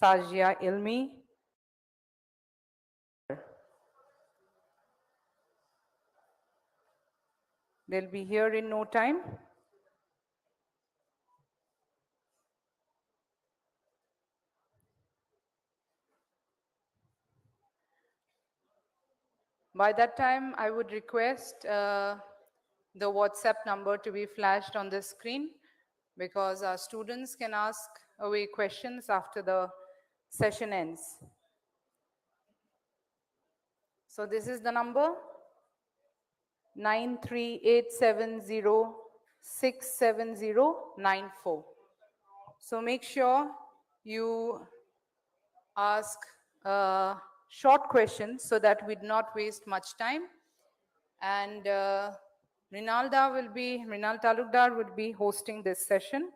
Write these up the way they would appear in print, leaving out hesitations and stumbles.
Sajia Ilmi. They'll be here in no time. By that time, I would request the WhatsApp number to be flashed on the screen, because our students can ask away questions after the session ends. So this is the number 9387067094. So make sure you ask short questions so that we do not waste much time. And Rinal Talukdar will be hosting this session.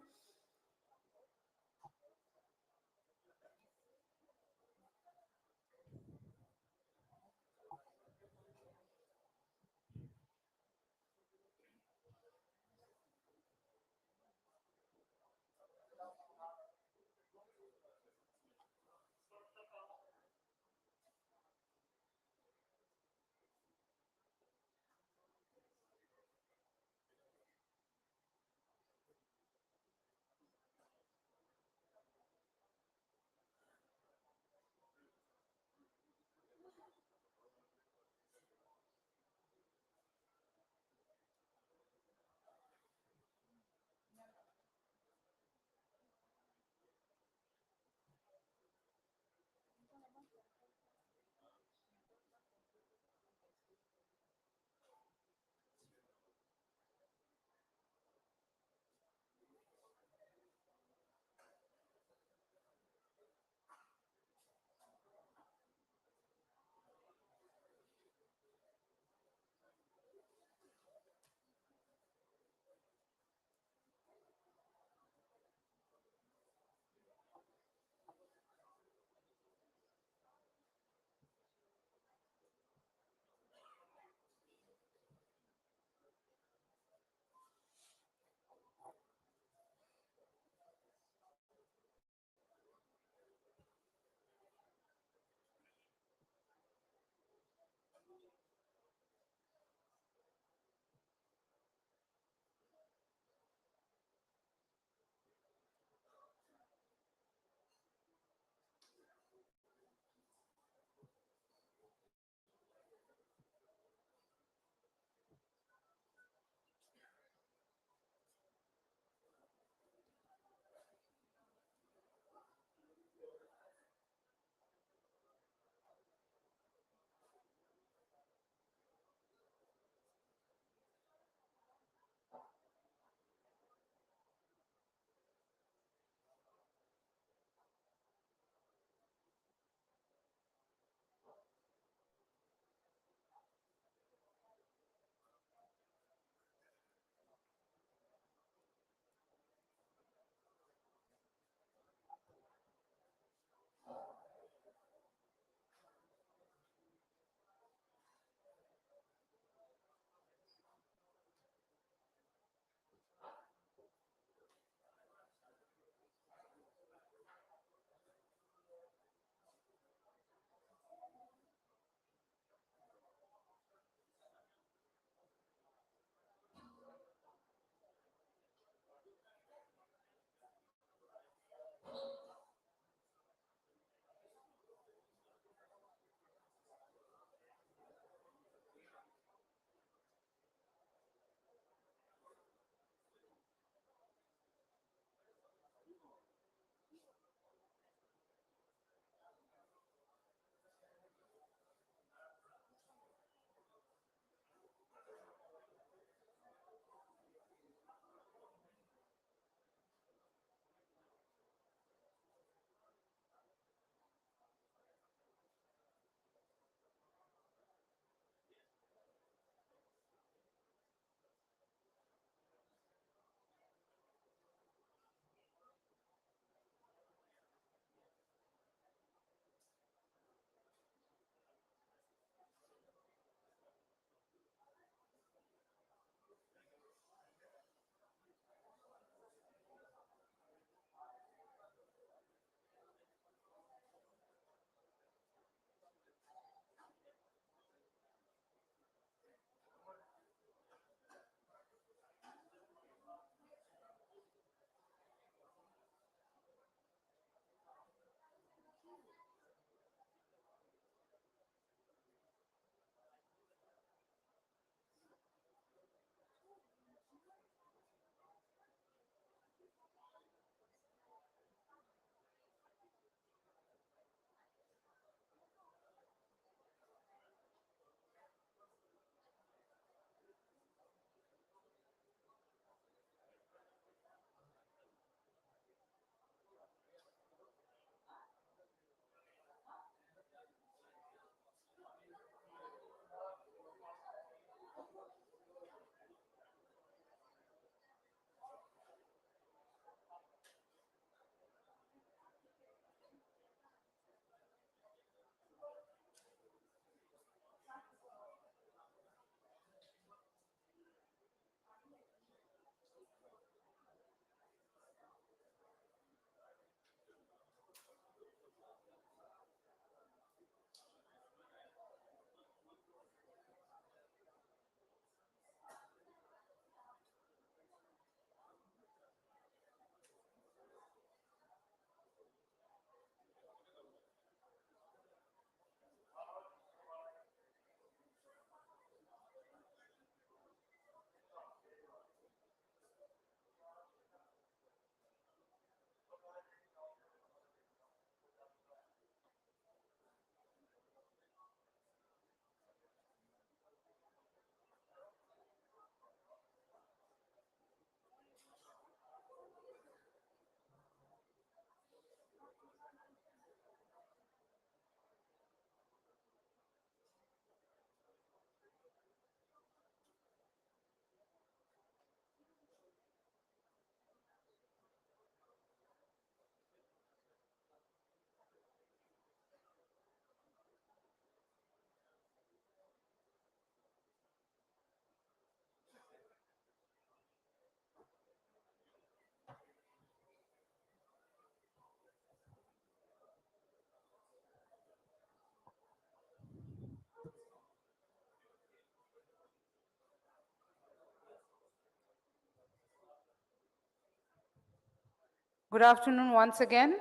Good afternoon once again.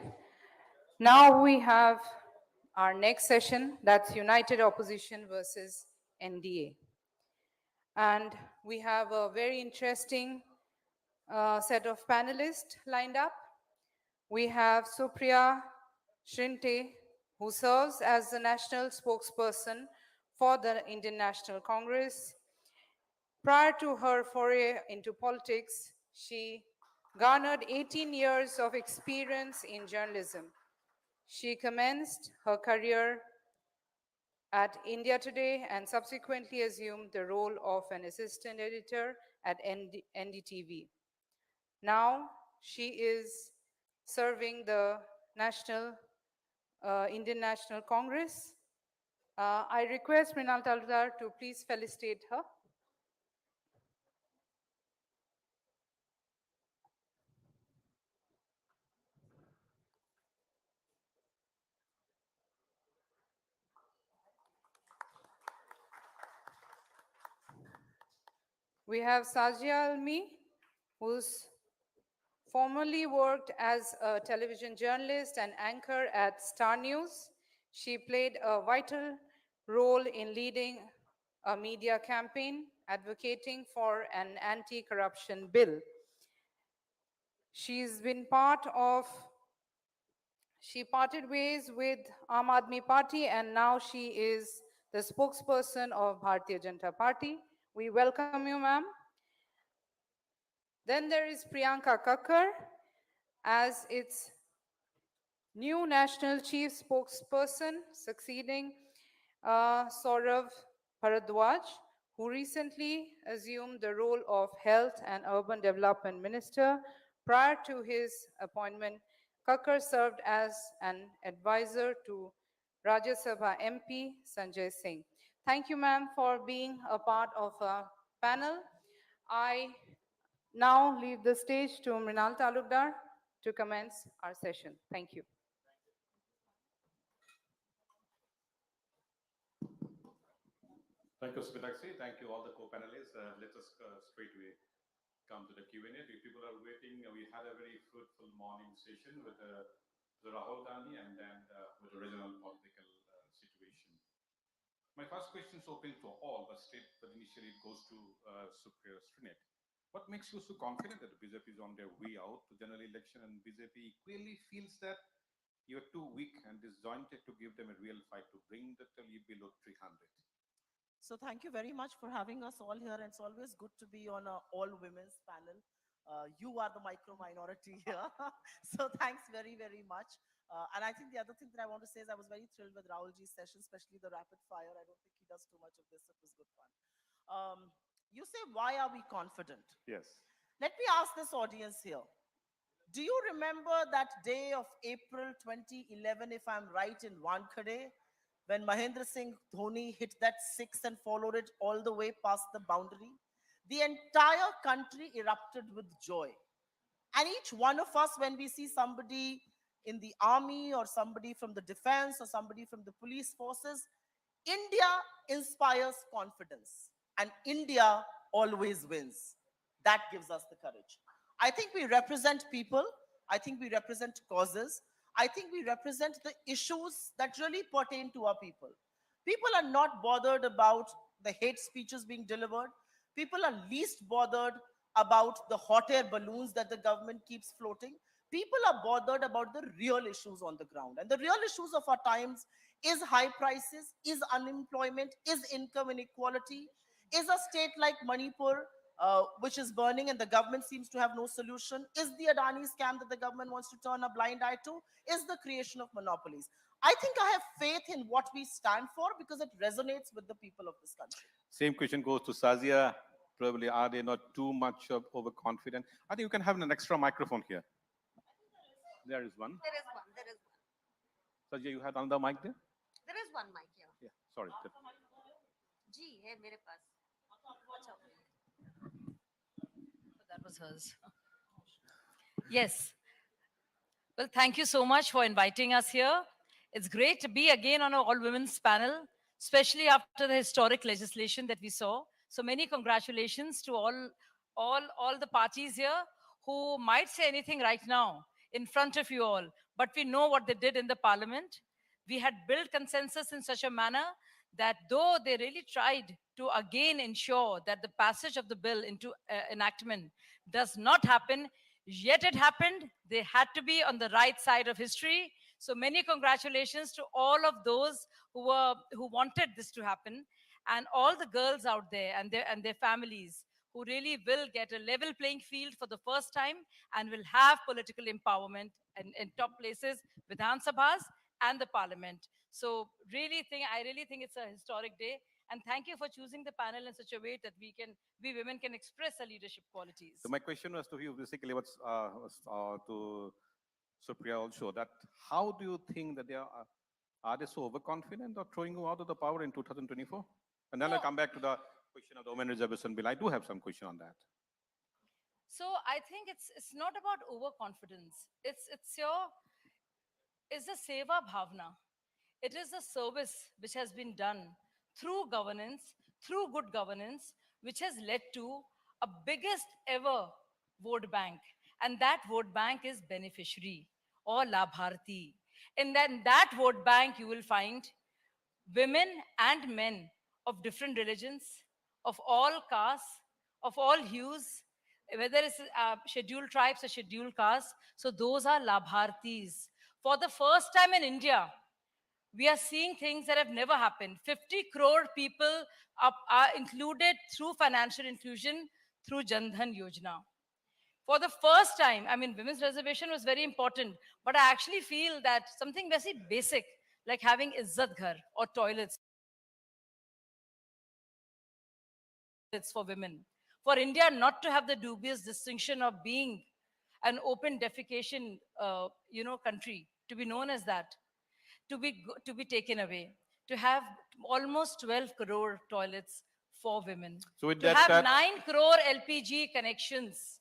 Now we have our next session, that's United Opposition versus NDA. And we have a very interesting set of panelists lined up. We have Supriya Shrinate, who serves as the national spokesperson for the Indian National Congress. Prior to her foray into politics, she garnered 18 years of experience in journalism. She commenced her career at India Today and subsequently assumed the role of an assistant editor at NDTV. Now she is serving the National Indian National Congress. I request Mrinal Talukdar to please felicitate her. We have Sajia Almi, who's formerly worked as a television journalist and anchor at Star News. She played a vital role in leading a media campaign advocating for an anti-corruption bill. She's been part of, she parted ways with Aam Aadmi Party and now she is the spokesperson of Bharatiya Janata Party. We welcome you, ma'am. Then there is Priyanka Kakkar as its new national chief spokesperson, succeeding Saurav Bharadwaj, who recently assumed the role of Health and Urban Development Minister. Prior to his appointment, Kakkar served as an advisor to Rajya Sabha MP Sanjay Singh. Thank you, ma'am, for being a part of our panel. I now leave the stage to Mrinal Talukdar to commence our session. Thank you. Thank you, Subitaxi. Thank you, all the co-panelists. Let us straight away come to the Q&A. If people are waiting, we had a very fruitful morning session with Rahul Gandhi and then with the regional political situation. My first question is open to all, but initially it goes to Supriya Shrinate. What makes you so confident that the BJP is on their way out to general election and BJP clearly feels that you're too weak and disjointed to give them a real fight to bring the tally below 300? So thank you very much for having us all here. And it's always good to be on a all-women's panel. You are the micro-minority here. So thanks very, very much. And I think the other thing that I want to say is I was very thrilled with Rahulji's session, especially the rapid fire. I don't think he does too much of this. It was good fun. You say, why are we confident? Yes. Let me ask this audience here. Do you remember that day of April 2011, if I'm right, in Wankhede, when Mahendra Singh Dhoni hit that six and followed it all the way past the boundary? The entire country erupted with joy. And each one of us, when we see somebody in the army or somebody from the defense or somebody from the police forces, India inspires confidence. And India always wins. That gives us the courage. I think we represent people. I think we represent causes. I think we represent the issues that really pertain to our people. People are not bothered about the hate speeches being delivered. People are least bothered about the hot air balloons that the government keeps floating. People are bothered about the real issues on the ground. And the real issues of our times is high prices, is unemployment, is income inequality, is a state like Manipur, which is burning and the government seems to have no solution, is the Adani scam that the government wants to turn a blind eye to, is the creation of monopolies. I think I have faith in what we stand for because it resonates with the people of this country. Same question goes to Sazia. Probably, are they not too much of overconfident? I think you can have an extra microphone here. There is one. There is one. There is one. Sazia, you had another mic there? There is one mic here. Yeah, sorry. जी है मेरे पास. अच्छा. That was hers. Yes. Well, thank you so much for inviting us here. It's great to be again on an all-women's panel, especially after the historic legislation that we saw. So many congratulations to all the parties here who might say anything right now. in front of you all, but we know what they did in the parliament. We had built consensus in such a manner that though they really tried to again ensure that the passage of the bill into enactment does not happen, yet it happened. They had to be on the right side of history. So many congratulations to all of those who wanted this to happen, and all the girls out there and their families who really will get a level playing field for the first time and will have political empowerment in top places, Vidhan Sabhas and the parliament. So I really think it's a historic day. And thank you for choosing the panel in such a way that we women can express our leadership qualities. So my question was to you, basically, to Supriya also, that how do you think that are they so overconfident of throwing you out of the power in 2024? And then I'll No. come back to the question of the women reservation bill. I do have some question on that. So I think it's not about overconfidence. It's a seva bhavna. It is a service which has been done through governance, through good governance, which has led to a biggest ever vote bank. And that vote bank is beneficiary or labharti. And then that vote bank, you will find women and men of different religions, of all castes, of all hues, whether it's scheduled tribes or scheduled castes. So those are labhartis. For the first time in India, we are seeing things that have never happened. 50 crore people are included through financial inclusion through Jan Dhan Yojana. For the first time, I mean, women's reservation was very important, but I actually feel that something very basic, like having izzat ghar or toilets for women, for India not to have the dubious distinction of being an open defecation, country, to be known as that, to be taken away, to have almost 12 crore toilets for women, So with to that, have 9 crore LPG connections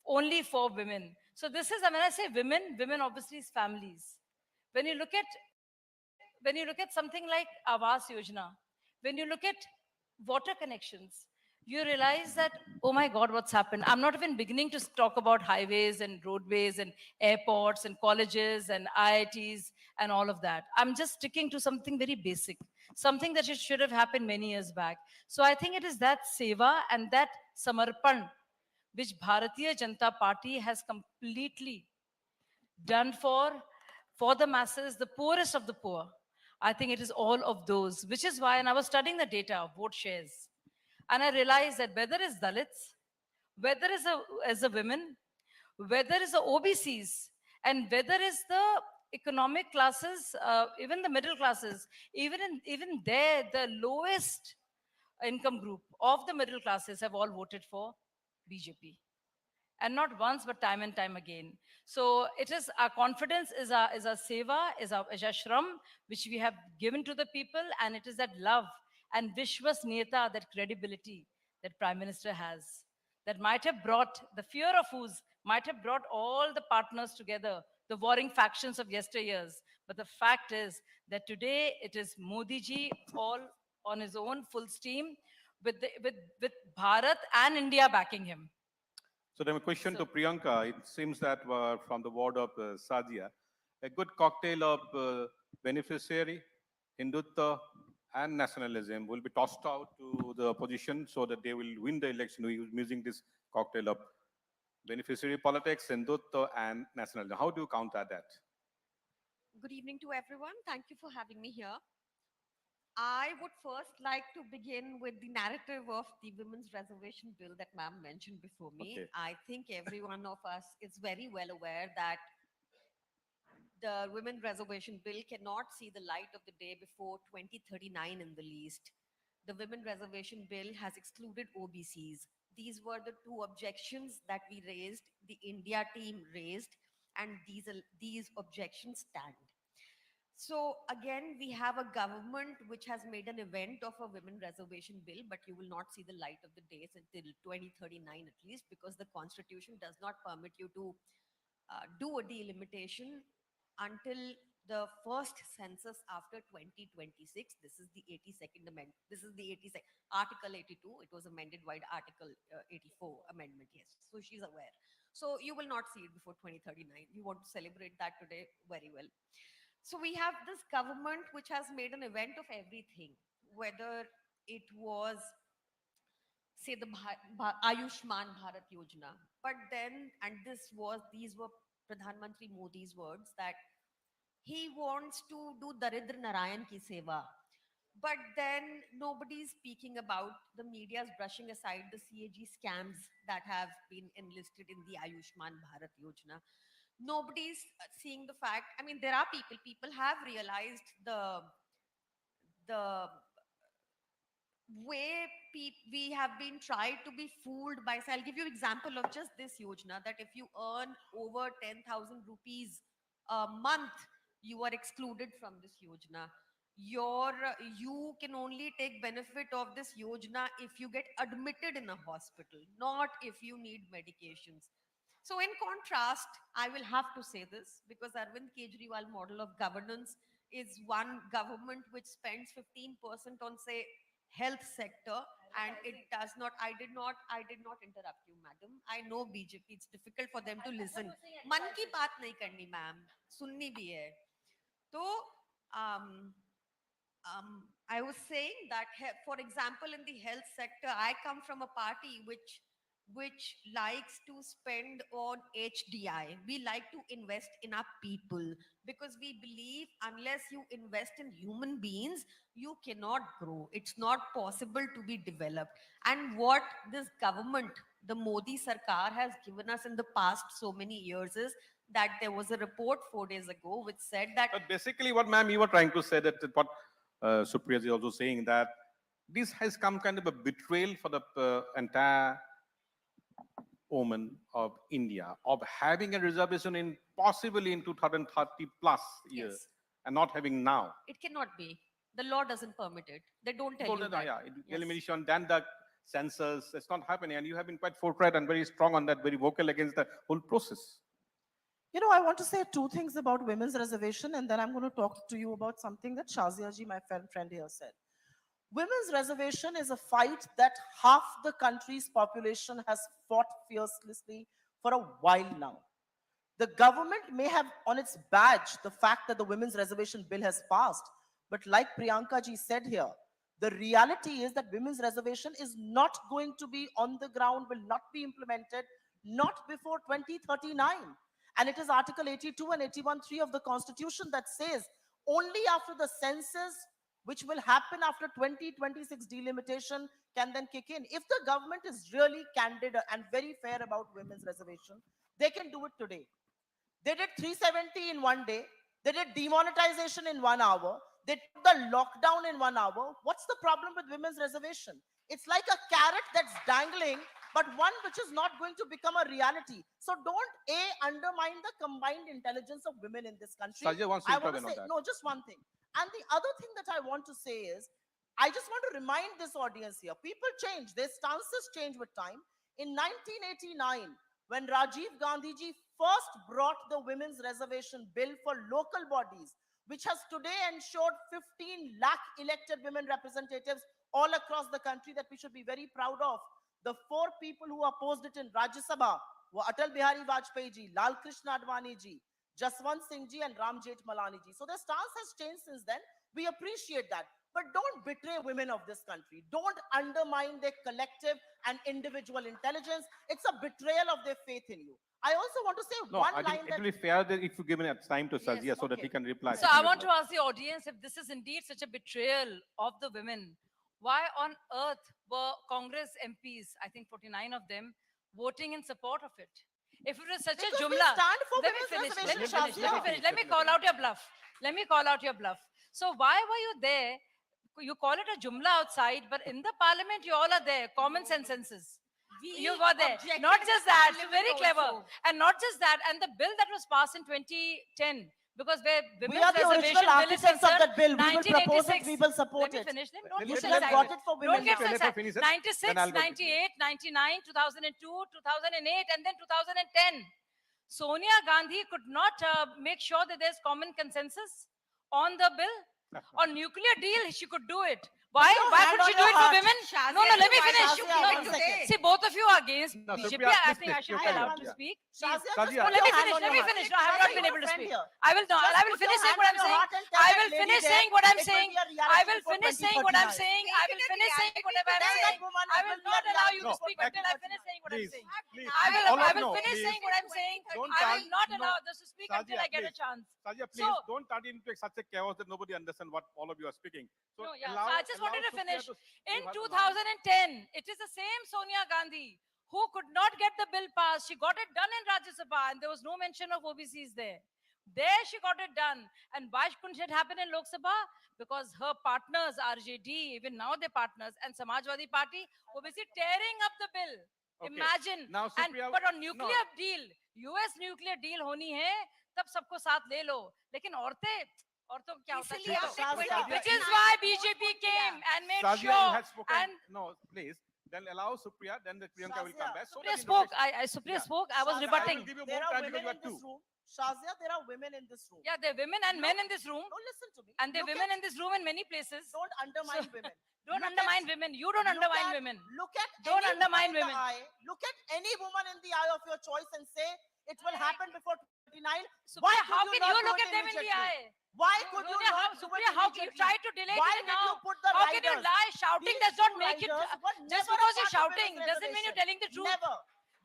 only for women. So this is, when I say women, women obviously is families. When you look at something like Awas Yojana, when you look at water connections, you realize that, oh my God, what's happened? I'm not even beginning to talk about highways and roadways and airports and colleges and IITs and all of that. I'm just sticking to something very basic, something that should have happened many years back. So I think it is that seva and that samarpan which Bharatiya Janata Party has completely done for the masses, the poorest of the poor. I think it is all of those, which is why, and I was studying the data of vote shares, and I realized that whether it's Dalits, whether it's as a women, whether it's the OBCs, and whether it's the economic classes, even the middle classes, even there, the lowest income group of the middle classes have all voted for BJP, and not once but time and time again. So it is our confidence, is our seva, is our shram which we have given to the people, and it is that love and vishwasniyata, that credibility that Prime Minister has, that might have brought the fear of whose might have brought all the partners together, the warring factions of yesteryears. But the fact is that today it is Modi ji all on his own, full steam, with Bharat and India backing him. So then a question So to Priyanka. It seems that from the ward of Sadia, a good cocktail of beneficiary, Hindutva, and nationalism will be tossed out to the opposition so that they will win the election using this cocktail of beneficiary politics, Hindutva, and nationalism. How do you counter that? Good evening to everyone. Thank you for having me here. I would first like to begin with the narrative of the women's reservation bill that ma'am mentioned before me. Okay. I think every one of us is very well aware that the women reservation bill cannot see the light of the day before 2039 in the least. The women reservation bill has excluded OBCs. These were the two objections that we raised, the India team raised, and these objections stand. So again, we have a government which has made an event of a women reservation bill, but you will not see the light of the days until 2039 at least, because the constitution does not permit you to do a delimitation until the first census after 2026. This is the 82nd amendment. This is the 82nd Article 82. It was amended by Article 84 amendment. Yes, so she's aware. So you will not see it before 2039. We want to celebrate that today very well. So we have this government which has made an event of everything, whether it was, say, the Ayushman Bharat Yojana. But then, and these were Pradhan Mantri Modi's words, that he wants to do Daridra Narayan ki seva. But then nobody's speaking about, the media's brushing aside the CAG scams that have been enlisted in the Ayushman Bharat Yojana. Nobody's seeing the fact. I mean, there are people have realized the way we have been tried to be fooled by. So I'll give you example of just this yojana, that if you earn over 10,000 rupees a month, you are excluded from this yojana. You can only take benefit of this yojana if you get admitted in a hospital, not if you need medications. So in contrast, I will have to say this, because Arvind Kejriwal model of governance is one government which spends 15% on, say, health sector, and it does not. I did not interrupt you, madam. I know BJP, it's difficult for them to listen. Man ki baat nahi karni, ma'am, sunni bhi hai. So I was saying that, for example, in the health sector, I come from a party which likes to spend on HDI. We like to invest in our people, because we believe unless you invest in human beings, you cannot grow. It's not possible to be developed. And what this government, the Modi Sarkar, has given us in the past so many years is that there was a report 4 days ago which said that But basically, what, ma'am, you were trying to say, that what Supriya is also saying, that this has come kind of a betrayal for the entire woman of India, of having a reservation in possibly in 2030 plus years, yes, and not having now. it cannot be. The law doesn't permit it. They don't tell Told you us, that. yeah, Yes. elimination, then the census, it's not happening, and you have been quite forthright and very strong on that, very vocal against the whole process. You know, I want to say two things about women's reservation, and then I'm going to talk to you about something that Shazia ji, my friend here, said. Women's reservation is a fight that half the country's population has fought fiercely for a while now. The government may have on its badge the fact that the women's reservation bill has passed, but like Priyanka ji said here, the reality is that women's reservation is not going to be on the ground, will not be implemented, not before 2039. And it is Article 82 and 81(3) of the Constitution that says only after the census, which will happen after 2026 delimitation, can then kick in. If the government is really candid and very fair about women's reservation, they can do it today. They did 370 in one day. They did demonetization in 1 hour. They took the lockdown in 1 hour. What's the problem with women's reservation? It's like a carrot that's dangling, but one which is not going to become a reality. So don't undermine the combined intelligence of women in this country. Sajja wants to I want to intervene on say, that. no, just one thing. And the other thing that I want to say is, I just want to remind this audience here, people change, their stances change with time. In 1989, when Rajiv Gandhi ji first brought the women's reservation bill for local bodies, which has today ensured 15 lakh elected women representatives all across the country that we should be very proud of. The four people who opposed it in Rajya Sabha were Atal Bihari Vajpayee ji, Lal Krishna Advani ji, Jaswant Singh ji, and Ram Jethmalani ji. So their stance has changed since then. We appreciate that. But don't betray women of this country. Don't undermine their collective and individual intelligence. It's a betrayal of their faith in you. I also want to say No, one I think line it that will be fair that if you give me time to Yes, Sajja so that okay. he can reply. So I want to ask the audience, if this is indeed such a betrayal of the women, why on earth were Congress MPs, I think 49 of them, voting in support of it? If it was such Because a we jumla, stand for let me women's finish. Let me reservation, finish. Let me Shazia. finish. Let me call out your bluff. Let me call out your bluff. So why were you there? You call it a jumla outside, but in the parliament you all are there. Common senses. You were there. objected Not in just the that, parliament very clever. also. And not just that, and the bill that was passed in 2010, because where We women's are the reservation original bill is architects of concerned, that bill. We will propose it. 1986. We will support Let me it. finish. Then don't You get should so have excited. got it for Don't women get now. so Let her excited. finish it, 96, then I'll go. 98, 99, 2002, 2008, and then 2010. Sonia Gandhi could not make sure that there's common consensus on the bill. On nuclear deal, she could do it. Why? your Why hand could on she do your it for heart. women? Shazia, No, let me why finish. don't you Shazia, do one it second. today? See, both of you are against No, BJP. Supriya, I please think I take should your be time. allowed to Yeah. speak. Shazia, Shazia, just yeah. put Let me your hand finish. on Let your me heart. finish. No, I have Shazia, not you been have able a to friend speak. here. I will Just put finish your saying hand what on I'm your saying. heart and tell I that will lady finish there, saying what I'm it will saying. be a I reality will before finish saying what I'm 2039. saying. Make I it will a finish saying reality whatever I'm today. Tell that saying. woman I it will will be a not allow you reality to No, before speak until I 2039. finish saying what I'm Please, saying. please. I will, All I of will no, finish please. saying what I'm saying. Don't I will turn- not no. allow this to speak until Shazia, I get a please. chance. Sajia, please So- don't turn it into such a chaos that nobody understands what all of you are speaking. So No, yeah. allow, So I just allow wanted to Supriya finish. to In give her the line. 2010, it is the same Sonia Gandhi who could not get the bill passed. She got it done in Rajya Sabha, and there was no mention of OBCs there. There she got it done. And why couldn't it happen in Lok Sabha? Because her partners, RJD, even now they're partners, and Samajwadi Party were busy tearing up the bill. Okay. Imagine. Now, And Supriya, but on nuclear no. deal, US nuclear deal होनी है, तब सबको साथ ले लो. लेकिन औरतों को क्या होता है? इसलिए चलो. आपने Shazia, 2029 Which is why को BJP postpone came किया. and made Sajia, you sure. had spoken. And No, please. Then allow Supriya, then the Priyanka will come Shazia, back. So Supriya that spoke. introduction- Supriya Yeah. spoke. I was Shazia, rebutting. I will give you There more are time because women you in are this two. room. Shazia, there are women in this room. Yeah, there are women and men in this room, No, listen to me. and there are Look women at- in this room in many places. Don't undermine So- women. Don't Look undermine at- women. You don't look undermine at- women. Look at Don't any undermine woman in women. the eye. Look at any woman in the eye of your choice and say it will happen before 29. Supriya, Why how could you can not you do look it at them in the immediately? eye? Why could you Sonia, not do it Supriya, how can you immediately? try to delay Why it did now? you put the How can you riders? lie? Shouting These does not two make it. riders were Just never a because you're part of shouting women's doesn't mean you're reservation. telling the truth. Never.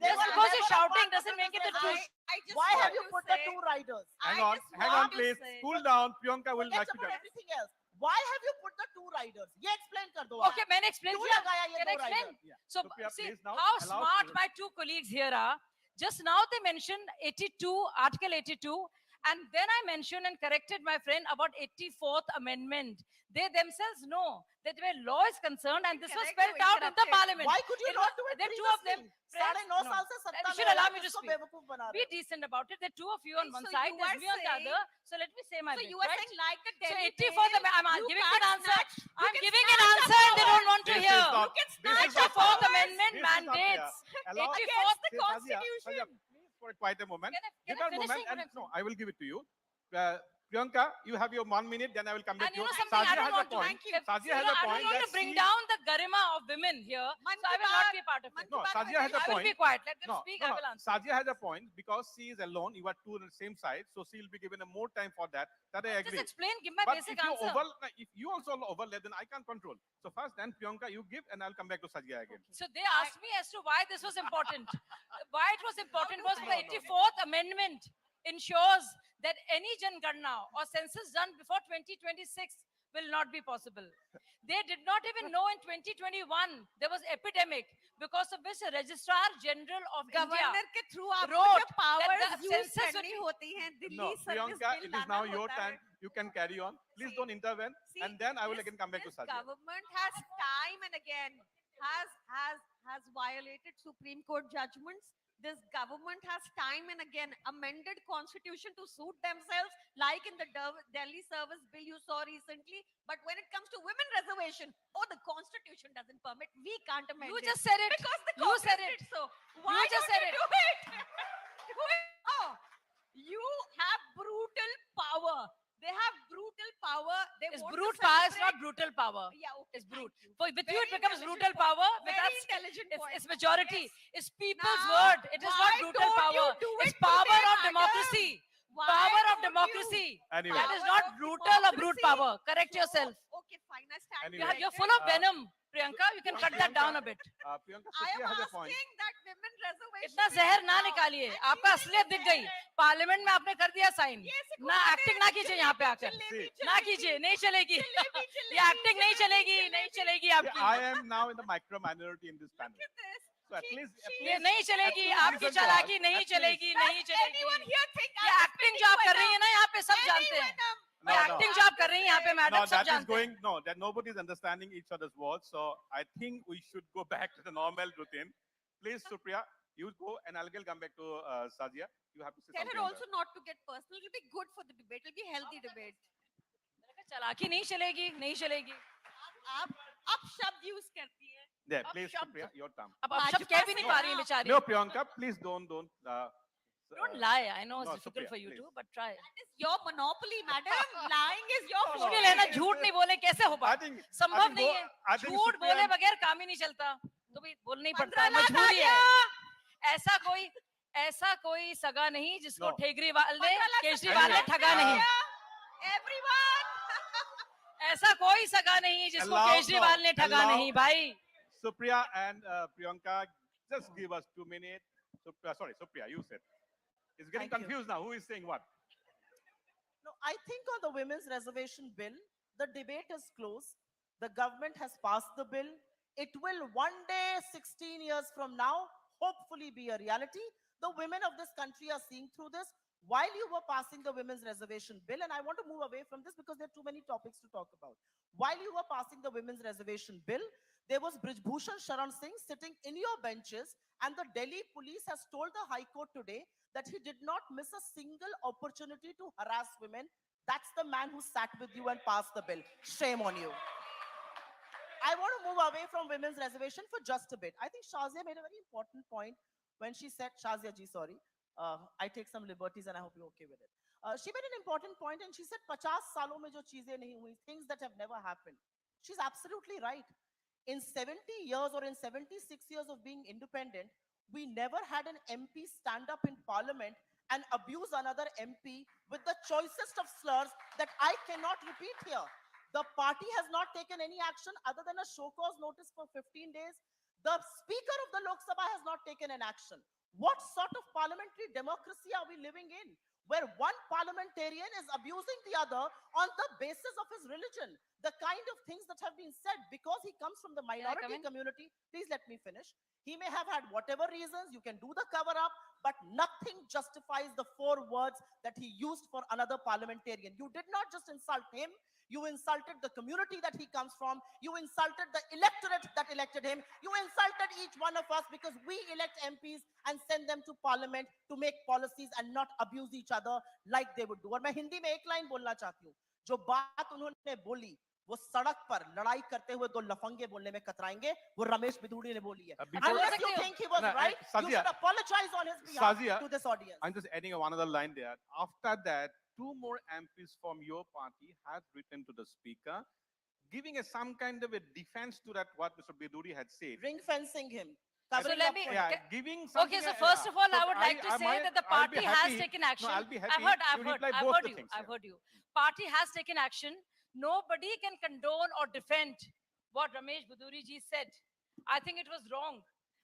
Just were because never you're a shouting part of doesn't make women's it the truth. reservation. I just Why want have you to put say, the two riders? Hang I on, just hang want on, to please. say- Cool down. Priyanka will Forget like to about come. everything else. Why have you put the two riders? ये explain कर दो Okay, आप. मैंने explain क्यों किया. लगाया ये Can I दो explain? riders? Yeah. So, Supriya, see please now how allow smart Supriya. my two colleagues here are. Just now they mentioned 82, Article 82, and then I mentioned and corrected my friend about 84th Amendment. They themselves know that where law is concerned, and this was Correct, you spelled out in the interrupted. parliament. Why could you It not was- do it there are two of them. previously? साढ़े नौ No. साल से सत्ता You में should है, allow आप me to किसको speak. बेवकूफ बना रहे Be हो? decent about it. There are two of you on Right, one so side, you there's are me on the saying- other. So let me say my So bit. you are right? saying like the So Delhi 84th, bill, I'm you giving can't an answer. snatch- you I'm can giving an snatch the answer and they don't power. want to This hear. is not. can This snatch is the not 84th fair. Amendment This is not fair. mandates Allow against the Sajia, Constitution. Sajia, please for quite a moment. Can I Give her a finish moment, saying what and I'm no, saying? I will give it to you. Priyanka, you have your 1 minute. Then I will come back And to you you. know something, I Sajia don't has want a to. point. If- Sajia you has know, a I point don't want that to bring she- down the garima of women here, Man so I ki will not baat- be a part of man it. ki No, baat Sajia has a I will point. be quiet. Let them No, speak. no, I no. will answer. Sajia has a point because she is alone. You are two on the same side, so she will be given a more time for that. That I Just agree. explain, give my But basic if you answer. if you also overlap, then I can't control. So first, then Priyanka, you give, and I'll come back to Sajia again. So they asked me as to why this was important. Why it was important was No, the no, no. 84th Amendment ensures that any Janganna or census done before 2026 will not be possible. They did not even know in 2021 there was epidemic, because of which the Registrar General of governor India के through आपको wrote जब powers that the use census would करनी be- होती हैं Delhi No, service Priyanka, bill it is लाना now your होता time. है You can carry on. Please See- don't intervene, See, and then I will this- again come back to this Sajia. government has time and again has violated Supreme Court judgments. This government has time and again amended constitution to suit themselves, like in the Delhi service bill you saw recently. But when it comes to women reservation, oh, the constitution doesn't permit. We can't amend You it. just said it. Because the You Congress said it. did so. Why just don't said you it. do it? Do it. Oh, you have brutal power. They have brutal power. They It's want to brute power, it's celebrate- not brutal power. Yeah, okay, It's brute. thank you. For with you, Very it becomes brutal intelligent power. point. With Very us, intelligent point. it's majority. Yes. It's people's Now, word. It is why not brutal don't power. you do It's it power today, of madam? democracy. Why Power of don't you? democracy. Anyway. That is Power not of brutal or brute democracy. power. Correct So, yourself. Okay, fine. I stand Anyway. You're full of Uh, venom, Priyanka. You can cut that Priyanka, down a bit. Priyanka, I am Supriya has a point. asking that women reservation. इतना be जहर ना allowed. निकालिए. And आपका you असलियत दिख गई. said- parliament में आपने कर दिया साइन. ये सिखवा ना दे, एक्टिंग ना कीजिए यहाँ पे आकर. जलेबी, See. ना जलेबी, कीजिए, नहीं चलेगी. जलेबी, ये एक्टिंग नहीं चलेगी, नहीं चलेगी See, आपकी. I am now in the micro minority in this panel. Look at this. So at She- least, she- ये नहीं चलेगी. least आपकी listen to चालाकी us. नहीं At चलेगी, नहीं Does चलेगी. anyone here think ये I'm एक्टिंग spinning जो आप कर रही venom? है ना यहाँ पे सब Any जानते हैं. venom? No, ये no. एक्टिंग जो आप कर रही हैं यहाँ पे मैडम No, सब that is जानते हैं. going, no, that nobody is understanding each other's words. So I think we should go back to the normal routine. Please, Supriya, you go and I'll come back to Sajia. You have to say Tell her something. on also not to get personal. It'll be good for the debate. It'll be healthy debate. चालाकी नहीं चलेगी, नहीं चलेगी. आप शब्द use करती हैं. that. There, अब please, शब्द- Supriya, your turn. अब शब्द कह भी नहीं पा रही है बेचारी. No, Priyanka, please don't. Don't lie. I know it's no, difficult Supriya, for you please. too, but try. That is your monopoly, madam. Lying is your No, no. उसके forte. लिए ना झूठ नहीं बोले कैसे हो I पाए think संभव नहीं I है think झूठ Supriya बोले and- बगैर काम ही नहीं चलता तो भी बोलना ही पड़ता है 15 लाख आ मजबूरी है गया। ऐसा कोई सगा नहीं जिसको No. केजरीवाल ने 15 लाख केजरीवाल ने Anyway, ठगा नहीं Everyone. ऐसा कोई सगा नहीं जिसको Allow- केजरीवाल no, ने ठगा allow- नहीं भाई Supriya and Priyanka, just give us 2 minutes. Sorry, Supriya, you said. It's getting Thank you. confused now. Who is saying what? No, I think on the women's reservation bill, the debate is closed. The government has passed the bill. It will one day, 16 years from now, hopefully be a reality. The women of this country are seeing through this. While you were passing the women's reservation bill, and I want to move away from this because there are too many topics to talk about. While you were passing the women's reservation bill, there was Brijbhushan Sharan Singh sitting in your benches, and the Delhi police has told the High Court today that he did not miss a single opportunity to harass women. That's the man who sat with you and passed the bill. Shame on you. I want to move away from women's reservation for just a bit. I think Shazia made a very important point when she said, Shazia ji, sorry. I take some liberties and I hope you're okay with it. She made an important point and she said, 50 saalon mein jo cheezein nahi hui, things that have never happened. She's absolutely right. In 70 years or in 76 years of being independent, we never had an MP stand up in parliament and abuse another MP with the choicest of slurs that I cannot repeat here. The party has not taken any action other than a show cause notice for 15 days. The Speaker of the Lok Sabha has not taken an action. What sort of parliamentary democracy are we living in, where one parliamentarian is abusing the other on the basis of his religion? The kind of things that have been said because he comes from the come minority in? community. Please let me finish. He may have had whatever reasons, you can do the cover up, but nothing justifies the 4 words that he used for another parliamentarian. You did not just insult him, you insulted the community that he comes from. You insulted the electorate that elected him. You insulted each one of us because we elect MPs and send them to parliament to make policies and not abuse each other like they would do. और मैं हिंदी में एक line बोलना चाहती हूँ. जो बात उन्होंने बोली, वो सड़क पर लड़ाई करते हुए 2 लफंगे बोलने में कतराएंगे, वो रमेश बिधूड़ी ने बोली है. Before- Unless you think he was No, right, you Sazia, should apologize on his behalf Sazia, to this audience. I'm just adding another line there. After that, 2 more MPs from your party have written to the Speaker, giving some kind of a defense to that what Mr. Biduri had said. Ring fencing him. So Covering let up me for Yeah, him. giving something. Okay, so first of all, I would like to say might- that the I'll be party has happy- taken action. No, I'll be happy. I've You reply both heard the you. things, I've yeah. heard you. Party has taken action. Nobody can condone or defend what Ramesh Buduri ji said. I think it was wrong.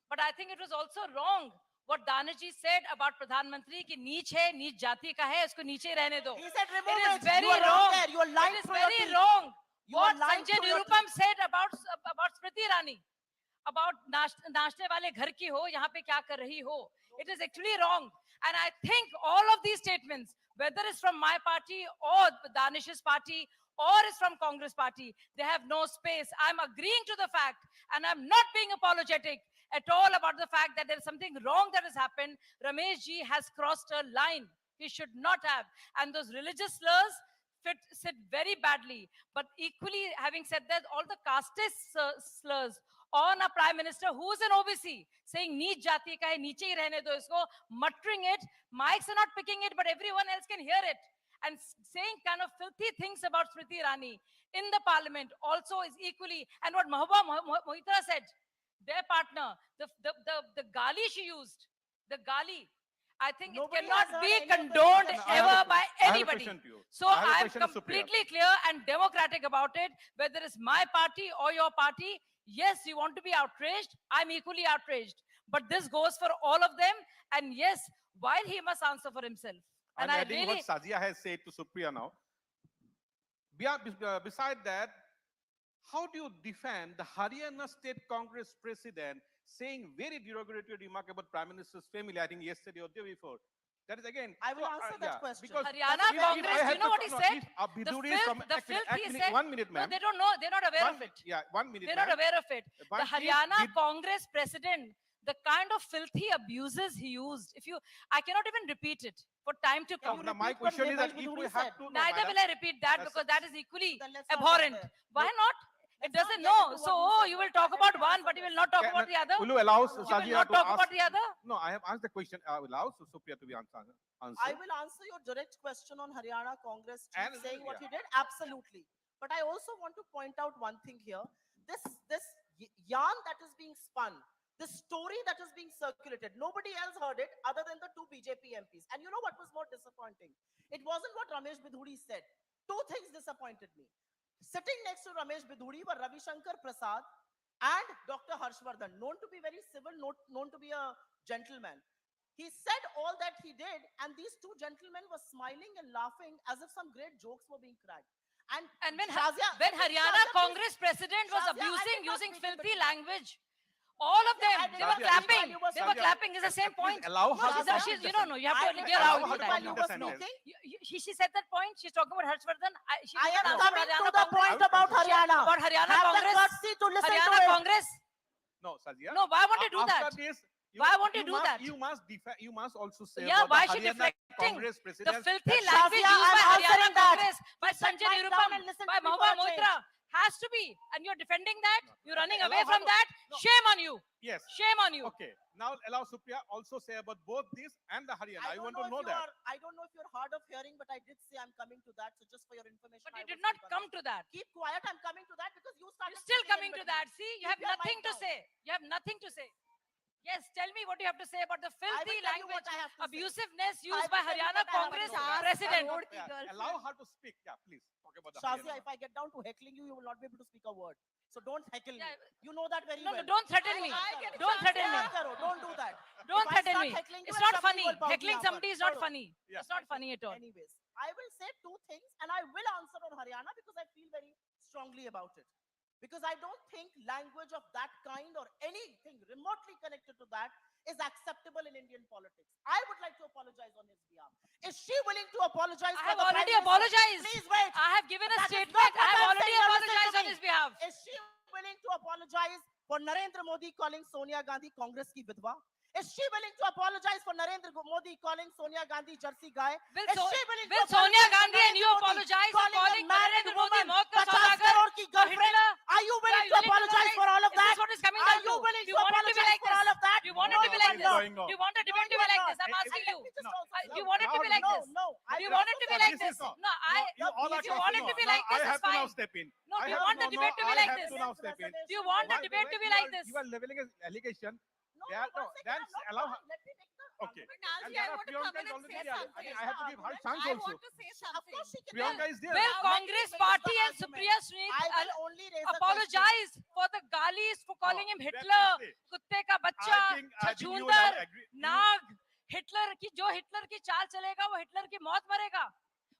But I think it was also wrong what Danish ji said about Pradhan Mantri ki neech hai, neech jati ka hai, usko niche hi rehne do. He said remove It is it. very You are wrong. there. You are lying It is through your very teeth. wrong. You are What lying Sanjay through your Nirupam said about Smriti Irani, about नाचने वाले घर की हो, यहाँ पे क्या कर रही हो. It is actually wrong. And I think all of these statements, whether it's from my party or Danish's party or is from Congress party, they have no space. I'm agreeing to the fact and I'm not being apologetic at all about the fact that there is something wrong that has happened. Ramesh ji has crossed a line. He should not have. And those religious slurs sit very badly. But equally, having said that, all the casteist slurs on a prime minister who is an OBC, saying neech jati ka hai, niche hi rehne do isko, muttering it, mics are not picking it, but everyone else can hear it, and saying kind of filthy things about Smriti Irani in the parliament also is equally, and what Mahbuba Mohitra said, their partner, the gali she used, the gali, I think Nobody it cannot has heard be any of the condoned reasons. I have a ever que- by I have a anybody. question to you. So I have a I'm question to Supriya. completely clear and democratic about it, whether it's my party or your party. Yes, you want to be outraged. I'm equally outraged. But this goes for all of them. And yes, while he must answer for himself. And I'm I adding really, what Sazia has said to Supriya now. Beside that, how do you defend the Haryana State Congress president saying very derogatory remark about Prime Minister's family, I think yesterday or the day before? That is again. I will answer that question. Because Haryana if Congress, I do had you know to- what he no, said? if the Biduri filth, from the actually- filth he actually- said. 1 minute, No, ma'am. they don't know. They're not aware of it. Yeah, 1 minute. They're not ma'am. aware of it. The But if Haryana Bid- Congress president, the kind of filthy abuses he used, I cannot even repeat it for time to Can come. you Now, my repeat what question is that Ramesh if Biduri we said? have to. no, Neither madam. will I repeat that That's- because that is equally Then let's not go abhorrent. there. Why not? It Let's not doesn't get know. into So, what you oh, said. you will talk Let about him one, answer but you will this. not talk about the other. Will you allow You will Sazia not to talk ask? about the other. No, I have asked the question. I will allow Supriya to be answer. I will answer your direct question on Haryana Congress chief And- saying what yeah. he did. Absolutely. But I also want to point out one thing here. This yarn that is being spun, this story that is being circulated, nobody else heard it other than the two BJP MPs. And you know what was more disappointing? It wasn't what Ramesh Bidhuri said. Two things disappointed me. Sitting next to Ramesh Bidhuri were Ravi Shankar Prasad and Dr. Harshvardhan, known to be very civil, known to be a gentleman. He said all that he did, and these two gentlemen were smiling and laughing as if some great jokes were being cracked. And when Shazia- when Haryana Shazia, please- Congress president was Shazia, I abusing, did not using speak in filthy between. language, all of Yeah, I them, did they not were speak while clapping. you were They were speaking. clapping. It's the same Please point. allow her No, to Shazia, complete the No, you have I to did get not allow out. her speak to while you complete were the sentence. speaking. She said that point. She's talking about Harshvardhan. She I didn't am answer coming to Haryana the Congress. point about Haryana. About Haryana Have Congress. the courtesy to listen Haryana to it. Congress. No, Sazia. No, why won't you do After that? this, Why won't you do must, that? You must also say Yeah, about why the she Haryana deflecting? Congress The president. filthy that- language Shazia, used by I'm Haryana answering that. Congress, by Sit Sanjay back down Nirupam, and listen by to me Mahua for a change. Moitra, has to be. And you're defending that? You're running Allow away her from to- that? no. Shame on you. Yes. Shame on you. Okay. Now allow Supriya also say about both this and the Haryana. I want to know that. I don't know if you're hard of hearing, but I did say I'm coming to that. So just for your information, But I you will did not speak on come that. to that. Keep quiet. I'm coming to that because you started. You're still speaking coming in to between. that. See, you Keep have your nothing mic to down. say. You have nothing to say. Yes, tell me what you have to say about the I will filthy tell you what language, I have to say. abusiveness I used will by tell you Haryana what I have to Congress say. president. Road ki Yeah, girlfriend. allow her to speak. Yeah, please. Talk about the Shazia, Haryana. if I get down to heckling you, you will not be able to speak a word. So don't heckle me. Yeah. You know that very No, well. no, don't threaten me. I get a Don't chance threaten to me. ask her, don't do that. Don't If I threaten start me. heckling you It's and not somebody funny. will pout Heckling me somebody is upward. not No, no. funny. Yeah. It's not funny at all. Anyways, I will say two things and I will answer on Haryana because I feel very strongly about it. Because I don't think language of that kind or anything remotely connected to that is acceptable in Indian politics. I would like to apologize on his behalf. Is she willing to apologize I for have the already Prime Minister? apologized. Please wait. I have given a That is statement. not what I have I'm already saying. Now listen to apologized on me. his behalf. Is she willing to apologize for Narendra Modi calling Sonia Gandhi Congress ki vidwa? Is she willing to apologize for Narendra Modi calling Sonia Gandhi Jersey guy? Will, Is so, she willing will to Sonia apologize for Gandhi and you Narendra Modi apologize for calling a married Narendra Modi woman maut ka 50 saudagar crore ki or girlfriend? Hitler? Are you willing Yeah, to willing to apologize for all of Is this that? what is coming Are down you to? willing Do to you want it to be apologize like for all this? of that? Do you want No, it to be like it's this? going on. Do you want the No, debate to you be are like not. this? I'm asking Let you. me just No. also Do you want it to be like no, this? no. Do you want it to be like This is this? not- No, you all are if you want it to be like I this, have it's to now fine. step in. No, I do you have- want the no, debate to be I like have this? to now step in. Do you want the Why- debate to be you like are- this? You are leveling an allegation. No, Yeah, no, no, one second, then I'm not allow done. her. Let me make the Okay. But And Nalji, there I are want to Priyanka come in is and already say there. something. Again, I have to give her chance I also. want to say Of something. course she can. Priyanka is there. Will Now, let me Congress raise party the and argument. Supriya Shrinate I will only raise a question. apologize for the galis for calling him let me Hitler, say. कुत्ते का बच्चा, I think you will छछूंदर, agree. Nag, Hitler की जो Hitler की चाल चलेगा वो Hitler की मौत मरेगा.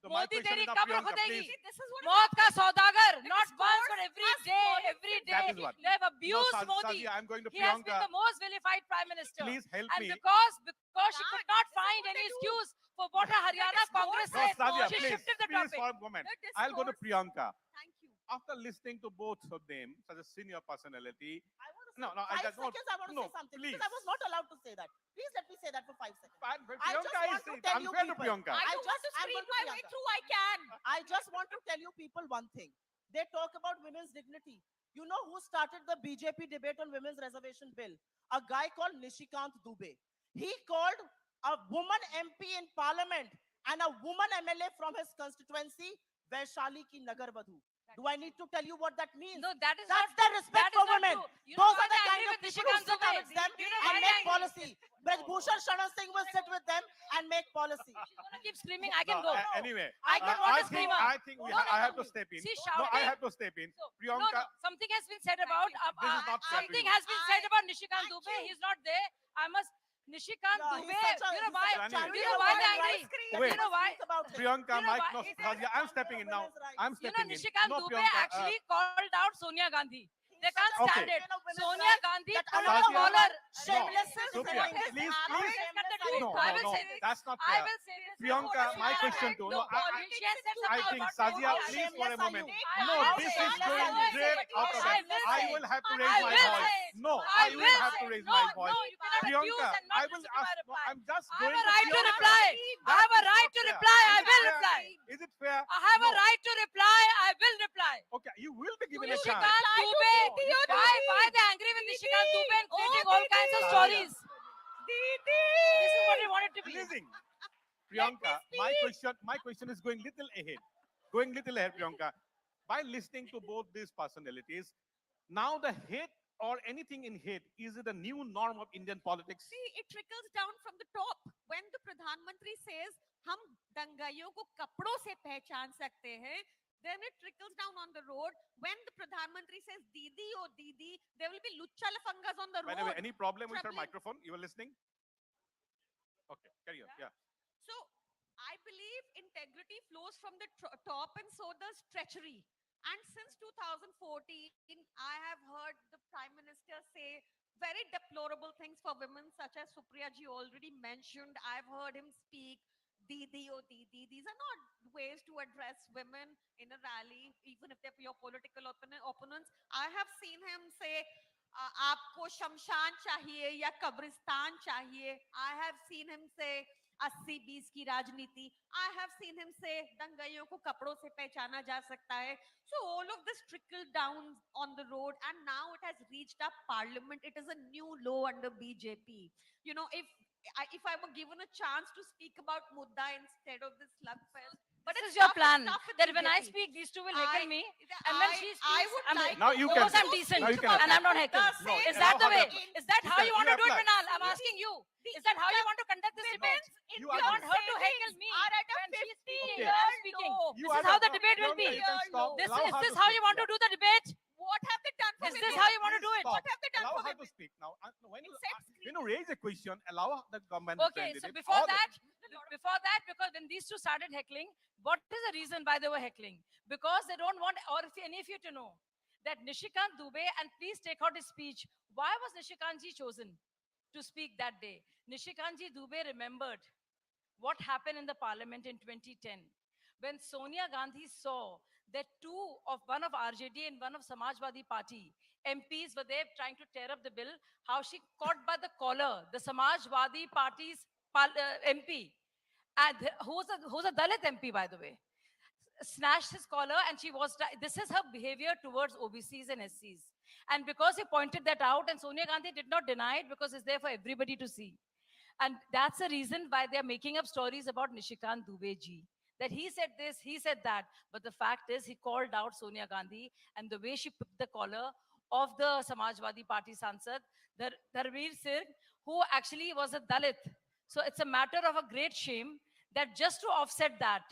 So my मोदी question तेरी is now, कब्र Priyanka, खुदेगी. please. This is what मौत का सौदागर, not Because once courts but every must day, follow every That day. is what. They have No, abused Modi. Sazia, I'm going to He has been Priyanka. the most vilified prime minister. Please help And me. because she Yeah, could not this is find what any they do. excuse for what a Haryana is Congress courts No, said, Sazia, she please. shifted the Please topic. for a moment. The I'll go to discourse- Priyanka. Thank you. After listening to both of them, such a senior personality, I want to say No, no, I 5 just want- seconds. I want to no, say something please. because I was not allowed to say that. Please let me say that for 5 seconds. but I just Priyanka want is to it's tell you unfair to people. Priyanka. I I don't want to just- I'm scream going to my way Priyanka. through. I can. I just want to tell you people one thing. They talk about women's dignity. You know who started the BJP debate on women's reservation bill? A guy called Nishikant Dubey. He called a woman MP in parliament and a woman MLA from his constituency, Vaishali ki Nagar Vadhu. Do I need to tell you what that means? No, that is That's not the respect that is for not women. true. You know Those why are the I kind agree of with people who Nishikant sit Dubey? amongst them Do you know and why I make agree? policy. Brajbhushan Sharan Singh will sit with them and make policy. She's gonna keep screaming, I can No, go. anyway, I can want I to think scream out. I think we No, ha- no, I have no. to step in. She's No, I shouting. have to step in. So, Priyanka, no, something has been said about This is not fair to something you. has been said about Nishikant Thank Dubey. you. He's not there. I must Nishikant Yeah, Dubey. he's such a- You know he's why? such a Anyway. You know why champion they're of angry? women's rights. Wait. You know why? Speak about it. Priyanka, You know Mike, why? no, It is Sazia, I'm stepping in now. I'm You know, stepping in. Nishikant No, Dubey Priyanka, actually called out Sonia Gandhi. They can't Okay. stand it. Champion of women's Sonia rights Gandhi that put a another Sazia- collar. Shameless is Supriya, saying this. please, How please. shameless the are you? No, I no, will no, say this. that's not I fair. will say this. Priyanka, my question to no, you. she has said I something think about Sazia, politics. please for a Shameless are moment. you? No, I will this say is it. going I will say straight it. out of I it. will I say it. will have to I raise my will voice. say it. No, I I will have say to it. raise No, my voice. no, you cannot accuse Priyanka, and not I will listen to my ask. No, reply. I'm just I going have a to right to Priyanka. reply. I That have a is right not to fair. reply. Is I it will fair? reply. Is it fair? I have a No. right to reply. I will reply. Okay, you will be given you a chance. Nishikant Dubé. Didi or Why they angry with Nishikant Dubé and creating all kinds of Sazia. stories? This is what we want it to be. Pleasing. Priyanka, my question is going little ahead. Priyanka. By listening to both these personalities, now the hate or anything in hate, is it a new norm of Indian politics? See, it trickles down from the top. When the Pradhan Mantri says, "Hum dangaiyon ko kapdon se pehchan sakte hain," then it trickles down on the road. When the Pradhan Mantri says, "Didi, oh Didi," there will be lucha lafangas on the By the road. way, any problem with your troubling. microphone? You were listening? Okay, carry on. Yeah. So I believe integrity flows from the top, and so does treachery. And since 2014, I have heard the Prime Minister say very deplorable things for women, such as Supriya ji already mentioned. I've heard him speak Didi, oh Didi. These are not ways to address women in a rally, even if they're your political opponents. I have seen him say, आपको शमशान चाहिए या कब्रिस्तान चाहिए. I have seen him say 80-20 की राजनीति. I have seen him say दंगाइयों को कपड़ों से पहचाना जा सकता है. So all of this trickled down on the road, and now it has reached up parliament. It is a new law under BJP. You know, if I were given a chance to speak about Mudda instead of this slugfest, but This it's is your tough, plan. it's tough with That when I BJP. speak, these two will heckle me. And when she speaks, I would like Now you because can- I'm decent now you can and I'm not apply. heckled. No, Is that the allow her way? to- Is that how Sister, you want you to do it, apply. Pranal? I'm Yeah. asking you. Is that how you want to conduct this debate? You You are want her to heckle me are at a when she's speaking. 50-year You're speaking. low. You This are is how the- the debate will Priyanka, be. you can stop. This Allow is her this to how speak. you want to Yeah. do the debate? What have they done for Is women? this how you want to do it? Stop. What have they done Allow for her women? to speak now. When you, Except when you raise a question, allow the government Okay, so representative before or the- that, because when these two started heckling, what is the reason why they were heckling? Because they don't want or if any of you to know that Nishikant Dubé, and please take out his speech. Why was Nishikant ji chosen to speak that day? Nishikant ji Dubé remembered what happened in the parliament in 2010 when Sonia Gandhi saw that one of RJD and one of Samajwadi Party MPs were there trying to tear up the bill, how she caught by the collar the Samajwadi Party's MP, and who's a Dalit MP, by the way, snatched his collar, and this is her behavior towards OBCs and SCs. And because he pointed that out, and Sonia Gandhi did not deny it because it's there for everybody to see. And that's the reason why they're making up stories about Nishikant Dubé ji. That he said this, he said that. But the fact is, he called out Sonia Gandhi, and the way she put the collar of the Samajwadi Party Sansad, Dharveer Singh, who actually was a Dalit. So it's a matter of a great shame that just to offset that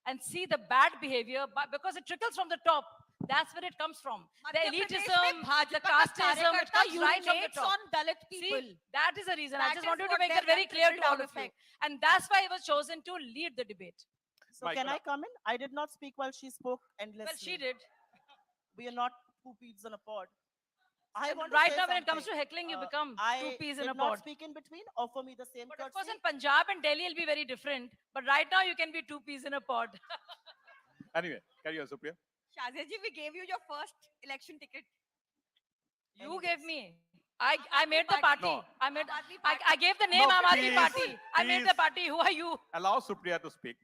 and see the bad behavior, because it trickles from the top. That's where it comes from. The Madhya Pradesh elitism, mein Bhajpa the ka casteism, it कार्यकर्ता comes right from the urinates top. on Dalit people. See, that is the reason. I That just is wanted to what make they that very have clear to all trickle-down of you. effect. And that's why he was chosen to lead the debate. So can I come in? I did not speak while she spoke endlessly. Well, she did. We are not two peas in a pod. I And want to right say now, when it comes to something. heckling, you become I two peas in did a not pod. speak in between. Offer me the same But of course, courtesy. in Punjab and Delhi, it'll be very different. But right now, you can be two peas in a pod. Anyway, carry on, Supriya. Shazia ji, we gave you your first election ticket. You gave me. I Aam made the Aadmi party. No. I made. Aam Aadmi I gave the name No, Aam Aadmi please, Party. I made the please. party. Who are you? Allow Supriya to speak.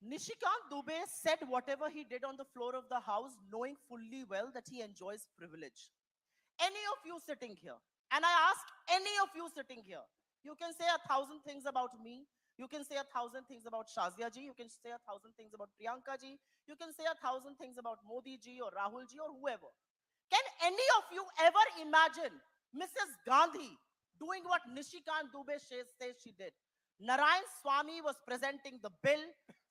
Nishikant Dubé said whatever he did on the floor of the house, knowing fully well that he enjoys privilege. Any of you sitting here, and I ask any of you sitting here, you can say 1,000 things about me. You can say 1,000 things about Shazia ji. You can say 1,000 things about Priyanka ji. You can say 1,000 things about Modi ji or Rahul ji or whoever. Can any of you ever imagine Mrs. Gandhi doing what Nishikant Dubé says she did? Narayan Swamy was presenting the bill.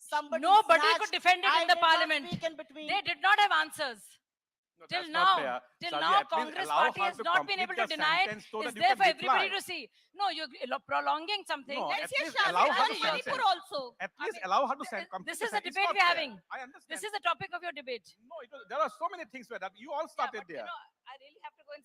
Somebody Nobody snatched- could defend it I in the did not parliament. speak in between. They did not have answers. No, Till that's not now, fair. till Shazia, now, at least Congress allow party her has to not been complete able to the deny it. sentence so that It's you there can for everybody reply. to see. No, you're prolonging something. No, Let's at hear least Shazia allow her from to Shazia. Manipur sentence. also. At I least mean, allow her to send. complete this the is the sentence. It's debate not we're fair. having. I understand. This is the topic of your debate. No, there are so many things where that you all Yeah, started but, you there. know, I really have to go in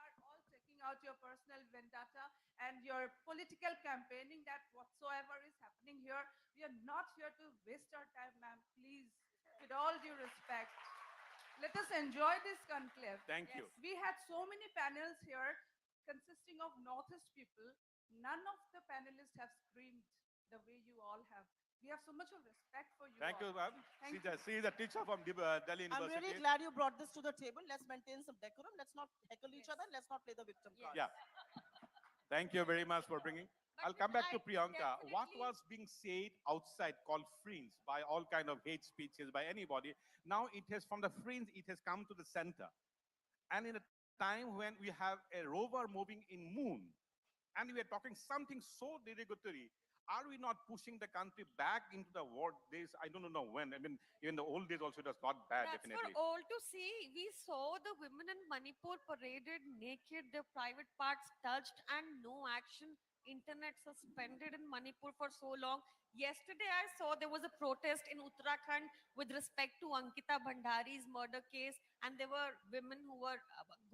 are all taking out your personal vendetta and your political campaigning, that whatsoever is happening here, we are not here to waste our time, ma'am. Please, with all due respect, let us enjoy this conclave. Thank you. We had so many panels here consisting of Northeast people. None of the panelists have screamed the way you all have. We have so much of respect for you. Thank you, all. ma'am. Thank She's a teacher from Delhi I'm University. really glad you brought this to the table. Let's maintain some decorum. Let's not heckle each other. Let's not play the victim card. Yeah. Thank you very much for bringing. I'll come back to Priyanka. What was being said outside called fringe by all kind of hate speeches by anybody, now it has from the fringe, it has come to the center. And in a time when we have a rover moving in moon, and we are talking something so derogatory, are we not pushing the country back into the war days? I don't know when. I mean, even the old days also it was not bad, That's definitely. for all to see. We saw the women in Manipur paraded naked, their private parts touched, and no action. Internet suspended in Manipur for so long. Yesterday, I saw there was a protest in Uttarakhand with respect to Ankita Bhandari's murder case, and there were women who were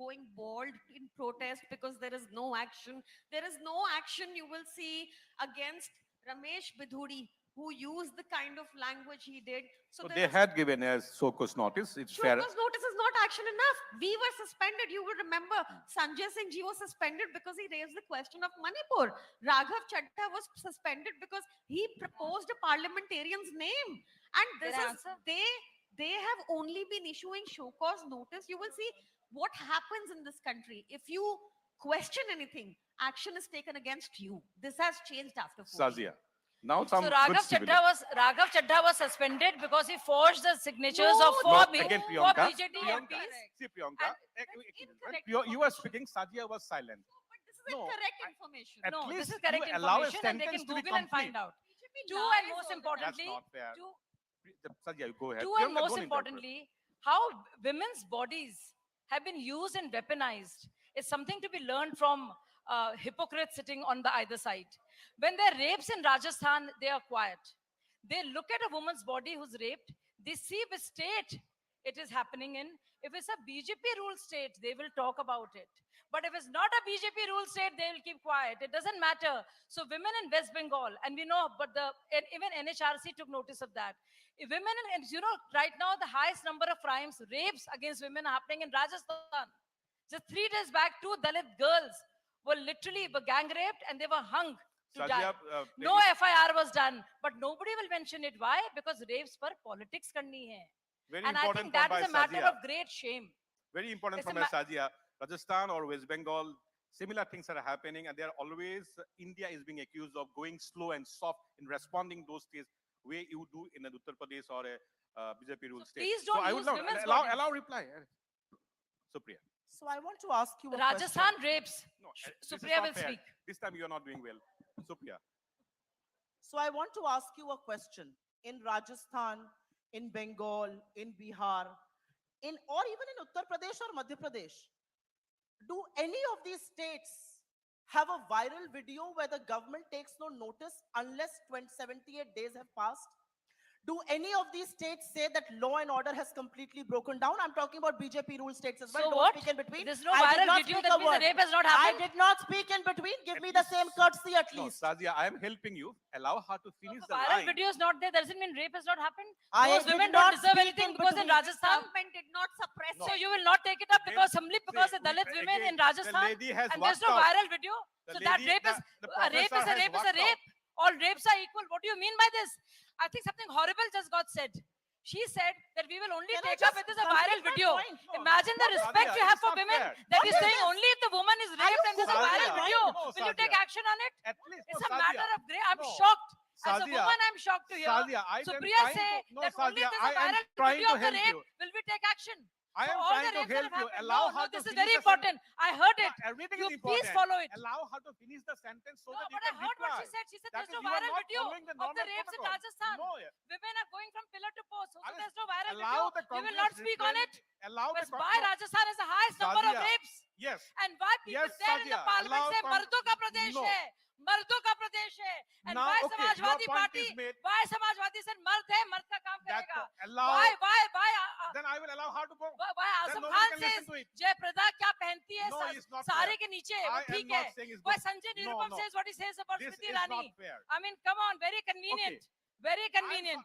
going bald in protest because there is no action. There is no action you will see against Ramesh Bidhuri, who used the kind of language he did. So there they was had given a Sokos notice. It's fair. Showcase notice is not action enough. We were suspended. You will remember Sanjay Singh ji was suspended because he raised the question of Manipur. Raghav Chadha was suspended because he proposed a parliamentarian's name. And this Can I is answer? they have only been issuing show cause notice. You will see what happens in this country. If you question anything, action is taken against you. This has changed after 14. Sazia. Now some So good civilians. Raghav Chadha was suspended because he forged the signatures No, of No, four, again, four Priyanka. BJP Priyanka. MPs. See, Priyanka. incorrect You were information. speaking, Sazia was silent. But this is No, incorrect I- information. At No, least this is correct you allow a information and they sentence can to be Google and find complete. out. BJP Two lies and most all the time. importantly, That's not fair. two, Sazia, you go ahead. two Priyanka, and most don't interrupt. importantly, how women's bodies have been used and weaponized is something to be learned from hypocrites sitting on the either side. When there are rapes in Rajasthan, they are quiet. They look at a woman's body who's raped, they see which state it is happening in. If it's a BJP ruled state, they will talk about it. But if it's not a BJP ruled state, they will keep quiet. It doesn't matter. So women in West Bengal, and we know, but even NHRC took notice of that. If women in, and you know, right now the highest number of crimes, rapes against women are happening in Rajasthan. Just 3 days back, 2 Dalit girls were gang raped and they were hung to die. Sazia, No FIR was done, but nobody will mention it. Why? Because rapes per politics karni hai. very And I important think point that is by a matter Sazia. of great shame. Very important It's a from Sazia. Rajasthan or West Bengal, similar things are happening, and they are always India is being accused of going slow and soft in responding those states way you do in an Uttar Pradesh or a BJP ruled state. please So don't I would use not women's allow bodies. reply. Supriya. So I want to ask you a Rajasthan question. rapes. No, this is Supriya not will fair. speak. This time you are not doing well. Supriya. So I want to ask you a question. In Rajasthan, in Bengal, in Bihar, or even in Uttar Pradesh or Madhya Pradesh, do any of these states have a viral video where the government takes no notice unless 78 days have passed? Do any of these states say that law and order has completely broken down? I'm talking about BJP rule states as well. So Don't what? speak in between. There's no I did viral not video, speak that a means the word. rape has not I happened? did not speak in between. Give me the same courtesy at No, least. Sazia, I am helping you. Allow her to finish If the a viral line. video is not there, doesn't mean rape has not happened. I Those did women not don't deserve speak anything in because in between. Rajasthan. Government did not suppress So it. you will not take it up because simply because See, the Dalit women again, in the Rajasthan lady has and there's worked no out. viral video. The So that lady- rape is the a rape professor is a has rape is a worked out. rape. All rapes are equal. What do you mean by this? I think something horrible just got said. She said that we will only Can I take up just if there's a complete viral my video. point? No, Imagine the Sazia, respect you have it's for not women fair. that What is is saying this? only if the woman is Are raped you and there's a Sazia, viral video. no, Will you take Sazia. action on it? At least It's no, a Sazia. matter of great. I'm No. shocked. As a Sazia, woman, I'm shocked to hear Sazia, I am Supriya trying say to- no, that only Sazia, if there's I a am viral trying video to of the help rape you. will we take action. I So am all trying the to rapes that help have you. happened- Allow no, her to this is finish very the important. I heard it. Everything You is important. please follow it. Allow her to finish the sentence so No, that you but I can heard reply. what she said. She said That there's is, no you are viral not video following the of the normal rapes in protocol. Rajasthan. No, Women are going from pillar to post. So Alice, there's no viral allow the video. You will not Congress speak on it. Allow the Because why no, Rajasthan has the highest number of Sazia, rapes? Yes. And why people Yes, there in the Sazia, parliament allow say मर्दों का प्रदेश no. है, मर्दों का प्रदेश है. And Now, why okay, your Samajwadi point party? is made. Why Samajwadi said मर्द है, मर्द का काम That करेगा. allow- Why Then I will allow her to go. why Then Azam nobody Khan can listen says to it. जय प्रदा क्या पहनती है No, it's not सारे fair. के नीचे I वो am ठीक not है. saying it's Why good. Sanjay No, Nirupam no. says what he says about This Smriti is not Irani. fair. I mean, come on, very convenient. Very convenient.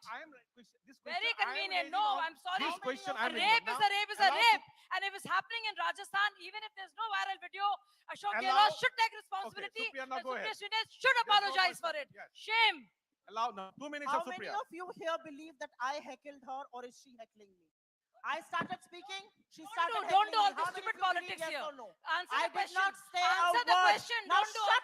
This question, Very I am convenient. raising No, on- I'm sorry. This question A I'm raising rape on. is Now, a rape is a allow rape. And if it's happening in Rajasthan, even if there's no viral video, Ashok Allow- Gehlot should take responsibility. Supriya, now And go ahead. Supriya Shrinate should no apologize for question. it. Yes. Shame. Allow now 2 minutes How of many Supriya. of you here believe that I heckled her or is she heckling me? I started speaking, she started don't do heckling all me. this How many stupid of you believe politics yes here. or no? Answer I the did question. not say Answer a the word. question. Now Don't do all shut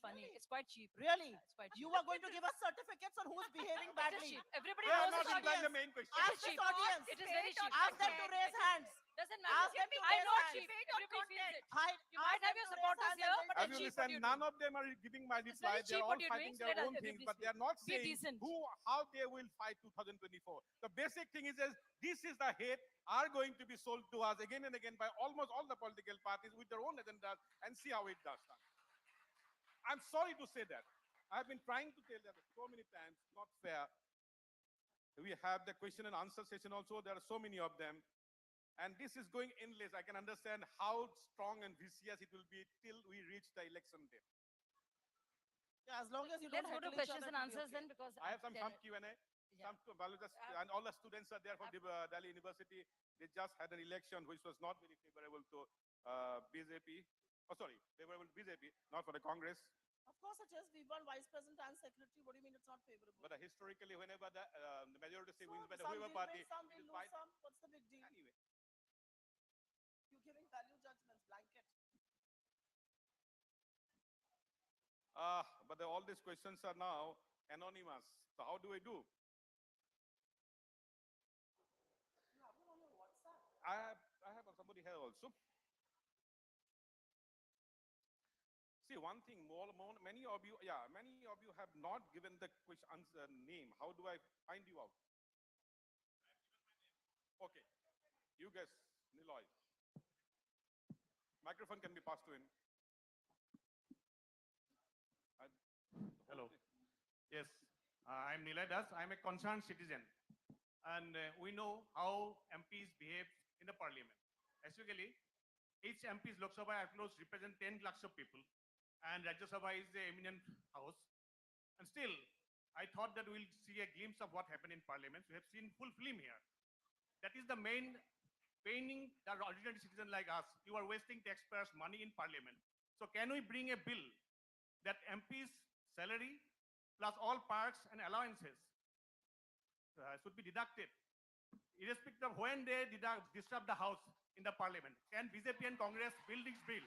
funny. It's quite cheap. Really? It's quite cheap. You are going to give us certificates on who's behaving It is badly. cheap. Everybody They are knows not it's cheap. replying the main question. Ask It is this cheap. audience. It is very cheap. Ask them to raise hands. Doesn't Ask matter. them to I raise know hands. she, everybody feels it. Hide. You might Ask have them your to raise supporters hands here, and but they'll Have then you cheap, what do listened? you None do? of them are giving my It's very reply. They're cheap all what you're doing, fighting so their let own things, but everybody they're not be saying decent. how they will fight 2024. The basic thing is this is the hate are going to be sold to us again and again by almost all the political parties with their own agendas, and see how it does. I'm sorry to say that. I've been trying to tell that so many times, not fair. We have the question and answer session also. There are so many of them. And this is going endless. I can understand how strong and vicious it will be till we reach the election day. Yeah, as long as you don't Let's go to heckle each questions other, and it'll be answers okay. then, because I have some then- Q&A. Yeah. And all the students are there from Delhi University. They just had an election which was not very favorable to BJP. Oh, sorry, favorable to BJP, not for the Congress. Of course it is. We won vice president and secretary. What do you mean it's not favorable? But historically, whenever the majority say So wins by the some whoever will party, win, some it will is lose fight. some. What's the big deal? Anyway, You're giving value judgments, blanket. but all these questions are now anonymous. So how do I do? You have it on your WhatsApp. I have somebody here also. See, one thing, many of you have not given the question answer name. How do I find you out? Okay, you guess, Niloy. Microphone can be passed to him. Hello. Yes, I'm Nilay Das. I'm a concerned citizen. And we know how MPs behave in the parliament. Basically, each MP's Lok Sabha at close represent 10 lakhs of people. And Rajya Sabha is the eminent house. And still, I thought that we'll see a glimpse of what happened in parliament. We have seen full film here. That is the main paining the ordinary citizen like us. You are wasting taxpayers' money in parliament. So can we bring a bill that MP's salary plus all perks and allowances should be deducted, irrespective of when they disrupt the house in the parliament? Can BJP and Congress build this bill?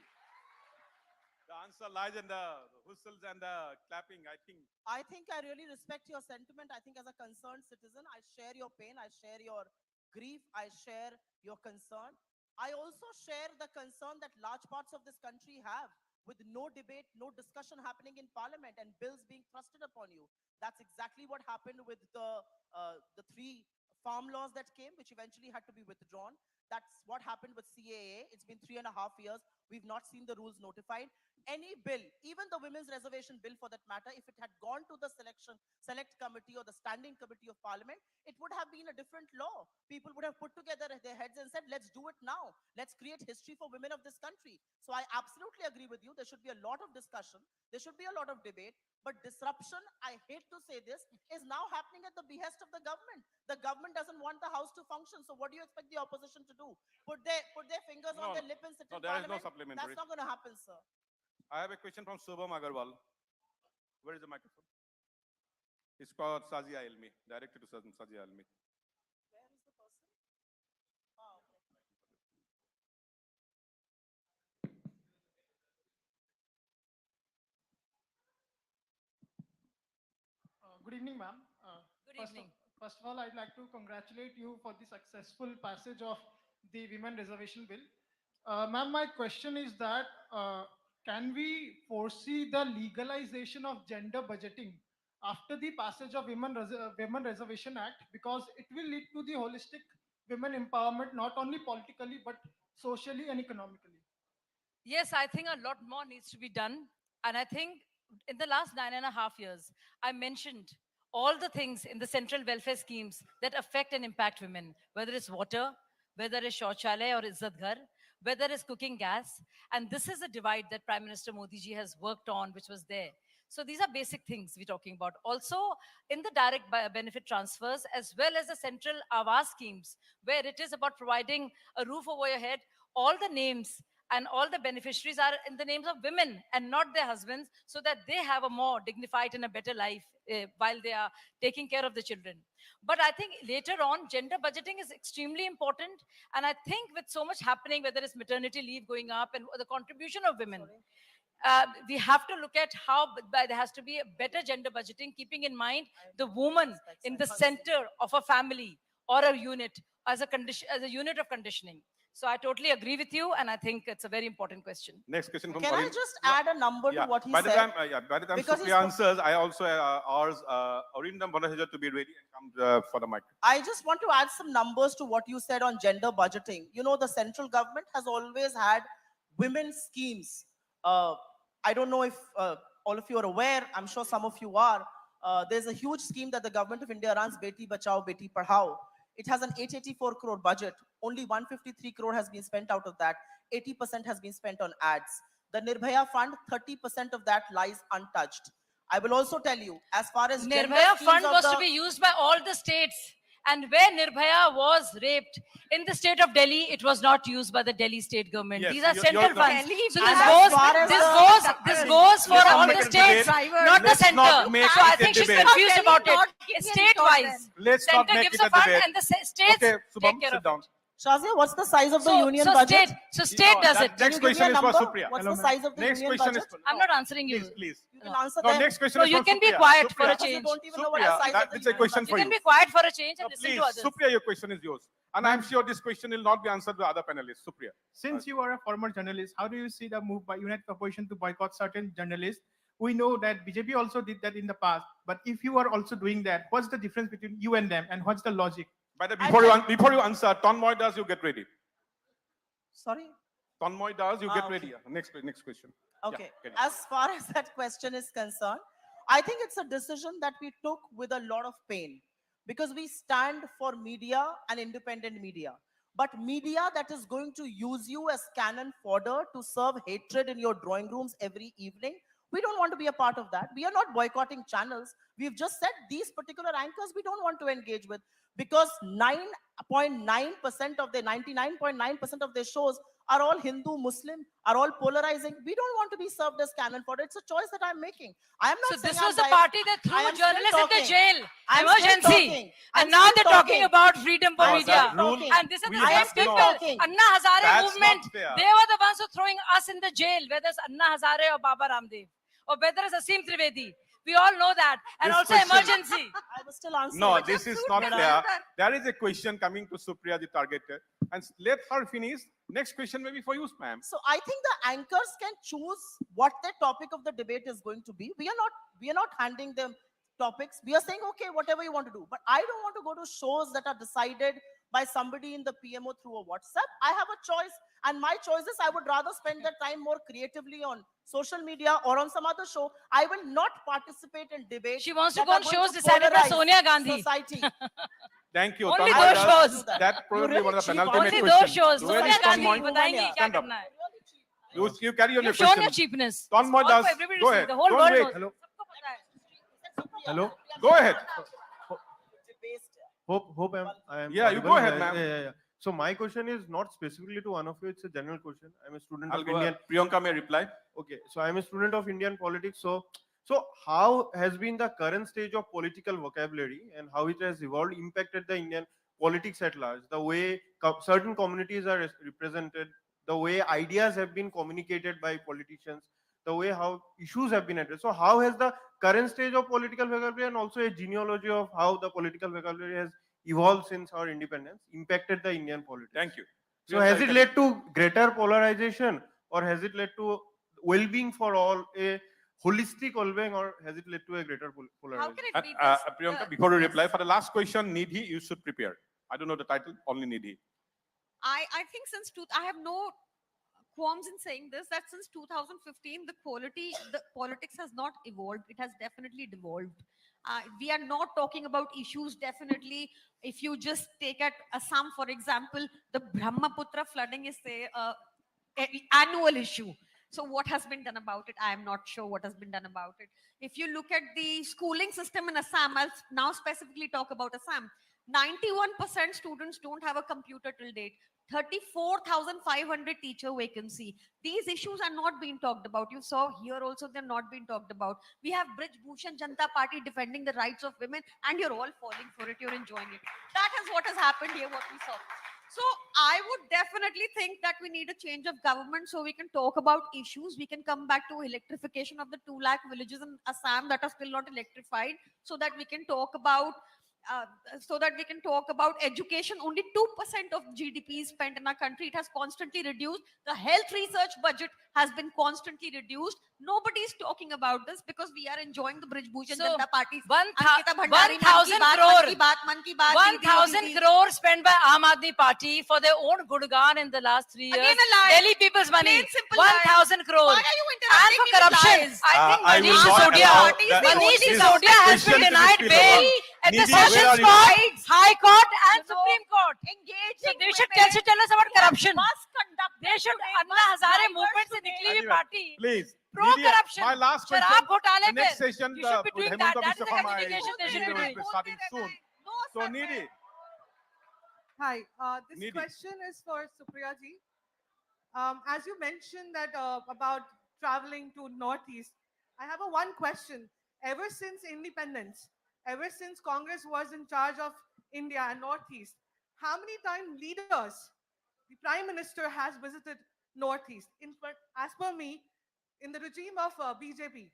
The answer lies in the whistles and the clapping, I think. I think I really respect your sentiment. I think as a concerned citizen, I share your pain. I share your grief. I share your concern. I also share the concern that large parts of this country have with no debate, no discussion happening in parliament and bills being thrusted upon you. That's exactly what happened with the 3 farm laws that came, which eventually had to be withdrawn. That's what happened with CAA. It's been 3.5 years. We've not seen the rules notified. Any bill, even the women's reservation bill for that matter, if it had gone to the select committee or the standing committee of parliament, it would have been a different law. People would have put together their heads and said, let's do it now. Let's create history for women of this country. So I absolutely agree with you. There should be a lot of discussion. There should be a lot of debate. But disruption, I hate to say this, is now happening at the behest of the government. The government doesn't want the house to function. So what do you expect the opposition to do? Put their fingers on No, their lip and sit no, in there is no parliament? supplementary. That's not going to happen, sir. I have a question from Shubham Agarwal. Where is the microphone? It's called Sajia Elmi, directed to Sajia Elmi. Where is the person? Oh, okay. Good evening, ma'am. Good First evening. First of all, I'd like to congratulate you for the successful passage of the Women Reservation Bill. Ma'am, my question is that can we foresee the legalization of gender budgeting after the passage of Women Reservation Act, because it will lead to the holistic women empowerment not only politically but socially and economically. Yes, I think a lot more needs to be done. And I think in the last 9.5 years, I mentioned all the things in the central welfare schemes that affect and impact women, whether it's water, whether it's Shauchalaya or Izzat Ghar, whether it's cooking gas. And this is a divide that Prime Minister Modi ji has worked on, which was there. So these are basic things we're talking about. Also, in the direct benefit transfers, as well as the central Awas schemes, where it is about providing a roof over your head, all the names and all the beneficiaries are in the names of women and not their husbands, so that they have a more dignified and a better life while they are taking care of the children. But I think later on, gender budgeting is extremely important. And I think with so much happening, whether it's maternity leave going up and the contribution of women, we have to look at how there has to be a better gender budgeting, keeping in mind the woman in the center of a family or a unit as a condition, as a unit of conditioning. So I totally agree with you, and I think it's a very important question. Next question from Can I Pauline. just add a number to what he by the said? time, by the time Because Supriya he's- answers, I also ours Arindam Bhattacharya to be ready and come for the mic. I just want to add some numbers to what you said on gender budgeting. You know, the central government has always had women's schemes. I don't know if all of you are aware, I'm sure some of you are. There's a huge scheme that the government of India runs, Beti Bachao, Beti Padhao. It has an 884 crore budget. Only 153 crore has been spent out of that. 80% has been spent on ads. The Nirbhaya fund, 30% of that lies untouched. I will also tell you, as far as gender Nirbhaya schemes fund of was the- to be used by all the states. And where Nirbhaya was raped in the state of Delhi, it was not used by the Delhi state government. Yes, These are you're- central you're- funds. Delhi, So as this far as goes for Let's not all make the it a states, debate. not the Let's center. not make So I it a think she's debate. confused Delhi about not it. giving It's any thought state-wise. then. Let's not Center make gives it a a fund debate. and the states Okay, Subham, take care sit of down. it. Shazia, what's the size of the union So budget? state does it. Next Can you give question me a is for number? Supriya. What's the size of the Next union question budget? is for, I'm not answering you. please. You can answer No, them. next question No, is you for can be Supriya. quiet for a Supriya, Because you change. don't even know what Supriya, the size that of the is a union question budget for You can you. be quiet for a change and No, listen please, to others. Supriya, your question is yours. And I'm sure this question will not be answered by other panelists. Supriya. Since you are a former journalist, how do you see the move by United Opposition to boycott certain journalists? We know that BJP also did that in the past, but if you are also doing that, what's the difference between you and them, and what's the logic? But before you answer, Tonmoy does, you get ready. Sorry? Tonmoy does, you get okay. ready. Next question. Okay. Yeah, As far as that question is concerned, I think it's a decision that we took with a lot of pain because we stand for media and independent media. But media that is going to use you as cannon fodder to serve hatred in your drawing rooms every evening, we don't want to be a part of that. We are not boycotting channels. We've just said these particular anchors we don't want to engage with because 9.9% of their 99.9% of their shows are all Hindu, Muslim, are all polarizing. We don't want to be served as cannon fodder. It's a choice that I'm making. I am not So saying this was I'm the party that I threw am still journalists into talking. jail. I'm still Emergency. talking. And I'm now still they're talking talking. about freedom for I'm media. still talking. And this is we the have same to people. know. Talking. Anna Hazare That's movement. not fair. They were the ones who throwing us in the jail, whether it's Anna Hazare or Baba Ramdev, or whether it's Asim Trivedi. We all know that. And This also question- emergency. I was still answering. No, this is not Madam. fair. There is a question coming to Supriya, the targeted. And let her finish. Next question may be for you, ma'am. So I think the anchors can choose what their topic of the debate is going to be. We are not handing them topics. We are saying, okay, whatever you want to do. But I don't want to go to shows that are decided by somebody in the PMO through a WhatsApp. I have a choice. And my choice is I would rather spend that time more creatively on social media or on some other show. I will not participate in debates. She wants to that go are on going shows to decided by polarize Sonia Gandhi. Society. Thank you. Only Tanmay those does. shows. That probably really one of the cheap. penultimate Only question. those shows. Where Sonia is Gandhi Tanmay? बताएंगी क्या Stand up. करना है. You carry on your You've shown your question. cheapness. Tanmay All does. for everybody Go to see. ahead. The whole Don't world wait. knows. Hello. सबको पता है. Hello. Go ahead. Hope I am Yeah, you audible. go ahead, ma'am. Yeah. So my question is not specifically to one of you, it's a general question. I'm a student I'll of go Indian. ahead. Priyanka may reply. Okay, so I'm a student of Indian politics. So how has been the current stage of political vocabulary and how it has evolved impacted the Indian politics at large? The way certain communities are represented, the way ideas have been communicated by politicians, the way how issues have been addressed. So how has the current stage of political vocabulary and also a genealogy of how the political vocabulary has evolved since our independence impacted the Indian politics? Thank you. So has it led to greater polarization or has it led to well-being for all, a holistic well-being, or has it led to a greater How polarization? can it be this? Priyanka, before you yes. reply, for the last question, Nidhi, you should prepare. I don't know the title, only Nidhi. I think I have no qualms in saying this, that since 2015 the politics has not evolved, it has definitely devolved. We are not talking about issues. Definitely, if you just take at Assam for example, the Brahmaputra flooding is annual issue. So what has been done about it? I am not sure what has been done about it. If you look at the schooling system in Assam, I'll now specifically talk about Assam. 91% students don't have a computer till date. 34,500 teacher vacancy. These issues are not being talked about. You saw here also they're not being talked about. We have Brij Bhushan Janata Party defending the rights of women and you're all falling for it. You're enjoying it. That is what has happened here, what we saw. So I would definitely think that we need a change of government so we can talk about issues. We can come back to electrification of the 2 lakh villages in Assam that are still not electrified so that we can talk about so that we can talk about education. Only 2% of GDP is spent in our country. It has constantly reduced. The health research budget has been constantly reduced. Nobody is talking about this because we are enjoying the Brij Bhushan So, Janta Party's 1,000 crore, Man Ki Baat, 1,000 crore spent by Aam Aadmi Party for their own Gurgan in the last 3 years. Again a lie. Delhi people's money, Plain simple lie. 1,000 crore. Why are you And interrupting for me with corruption, lies? I think I will Manish not Sisodia, allow Party is the that- only Manish this Sisodia has question been to be denied spilled bail over. at the Nidhi, where Sessions are you? Court, High Court, and You know, Supreme Court. Engaging So they should women tell us about who have corruption. must conduct They should today, Anna must Hazare diverse movement se today. nikli हुई Anyway, party. Please. Pro Nidhi, corruption. My last question. Sharab घोटाले The next पे. session, You should be doing that. That is the Sharma communication they should be doing. is starting soon. No, So sir, Nidhi, Hi, this Nidhi. question is for Supriya ji. As you mentioned that about traveling to Northeast, I have a one question. Ever since independence, ever since Congress was in charge of India and Northeast, how many times leaders, the Prime Minister has visited Northeast? As per me, in the regime of BJP,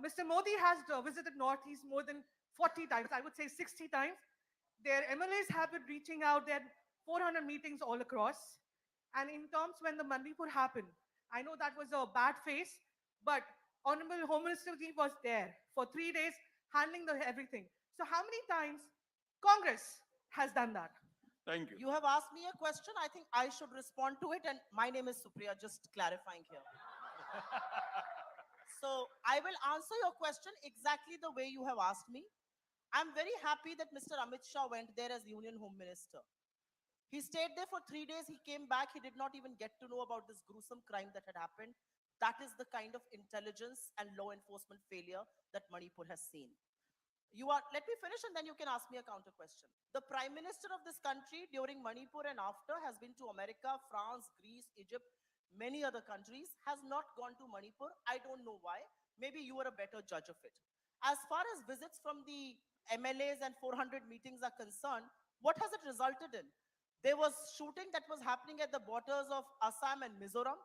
Mr. Modi has visited Northeast more than 40 times, I would say 60 times. Their MLAs have been reaching out. They had 400 meetings all across. And in terms when the Manipur happened, I know that was a bad phase, but Honorable Home Minister Ji was there for 3 days handling the everything. So how many times Congress has done that? Thank you. You have asked me a question. I think I should respond to it. And my name is Supriya, just clarifying here. So I will answer your question exactly the way you have asked me. I'm very happy that Mr. Amit Shah went there as Union Home Minister. He stayed there for 3 days. He came back. He did not even get to know about this gruesome crime that had happened. That is the kind of intelligence and law enforcement failure that Manipur has seen. Let me finish and then you can ask me a counter question. The Prime Minister of this country during Manipur and after has been to America, France, Greece, Egypt, many other countries, has not gone to Manipur. I don't know why. Maybe you are a better judge of it. As far as visits from the MLAs and 400 meetings are concerned, what has it resulted in? There was shooting that was happening at the borders of Assam and Mizoram.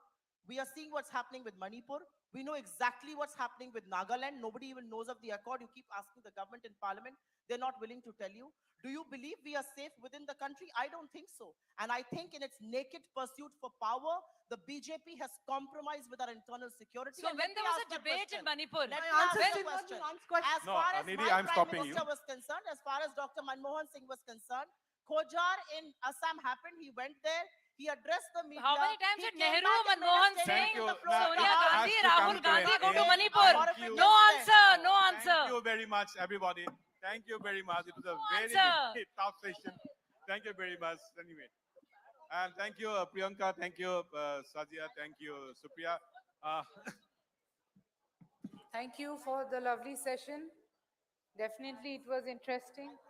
We are seeing what's happening with Manipur. We know exactly what's happening with Nagaland. Nobody even knows of the accord. You keep asking the government in parliament. They're not willing to tell you. Do you believe we are safe within the country? I don't think so. And I think in its naked pursuit for power, the BJP has compromised with our internal security. So And when let there me was ask a the debate in question. Manipur, Let me My ask answer the still not question. been answered. As No, far as Nidhi, my I'm Prime stopping Minister you. was concerned, as far as Dr. Manmohan Singh was concerned, Khojar in Assam happened. He went there. He addressed the media. how many times He did came Nehru, back and made a Manmohan statement Thank Singh, on you. the floor of the Sonia House. Gandhi, Has to Rahul come to Gandhi an go to end. Manipur? Horrific Thank you. No incident. answer, no answer. Thank you very much, everybody. Thank you very much. It was a very answer. tough session. Thank you very much. Anyway, and thank you, Priyanka. Thank you, Sajia. Thank you, Supriya. Uh, Thank you for the lovely session. Definitely it was interesting.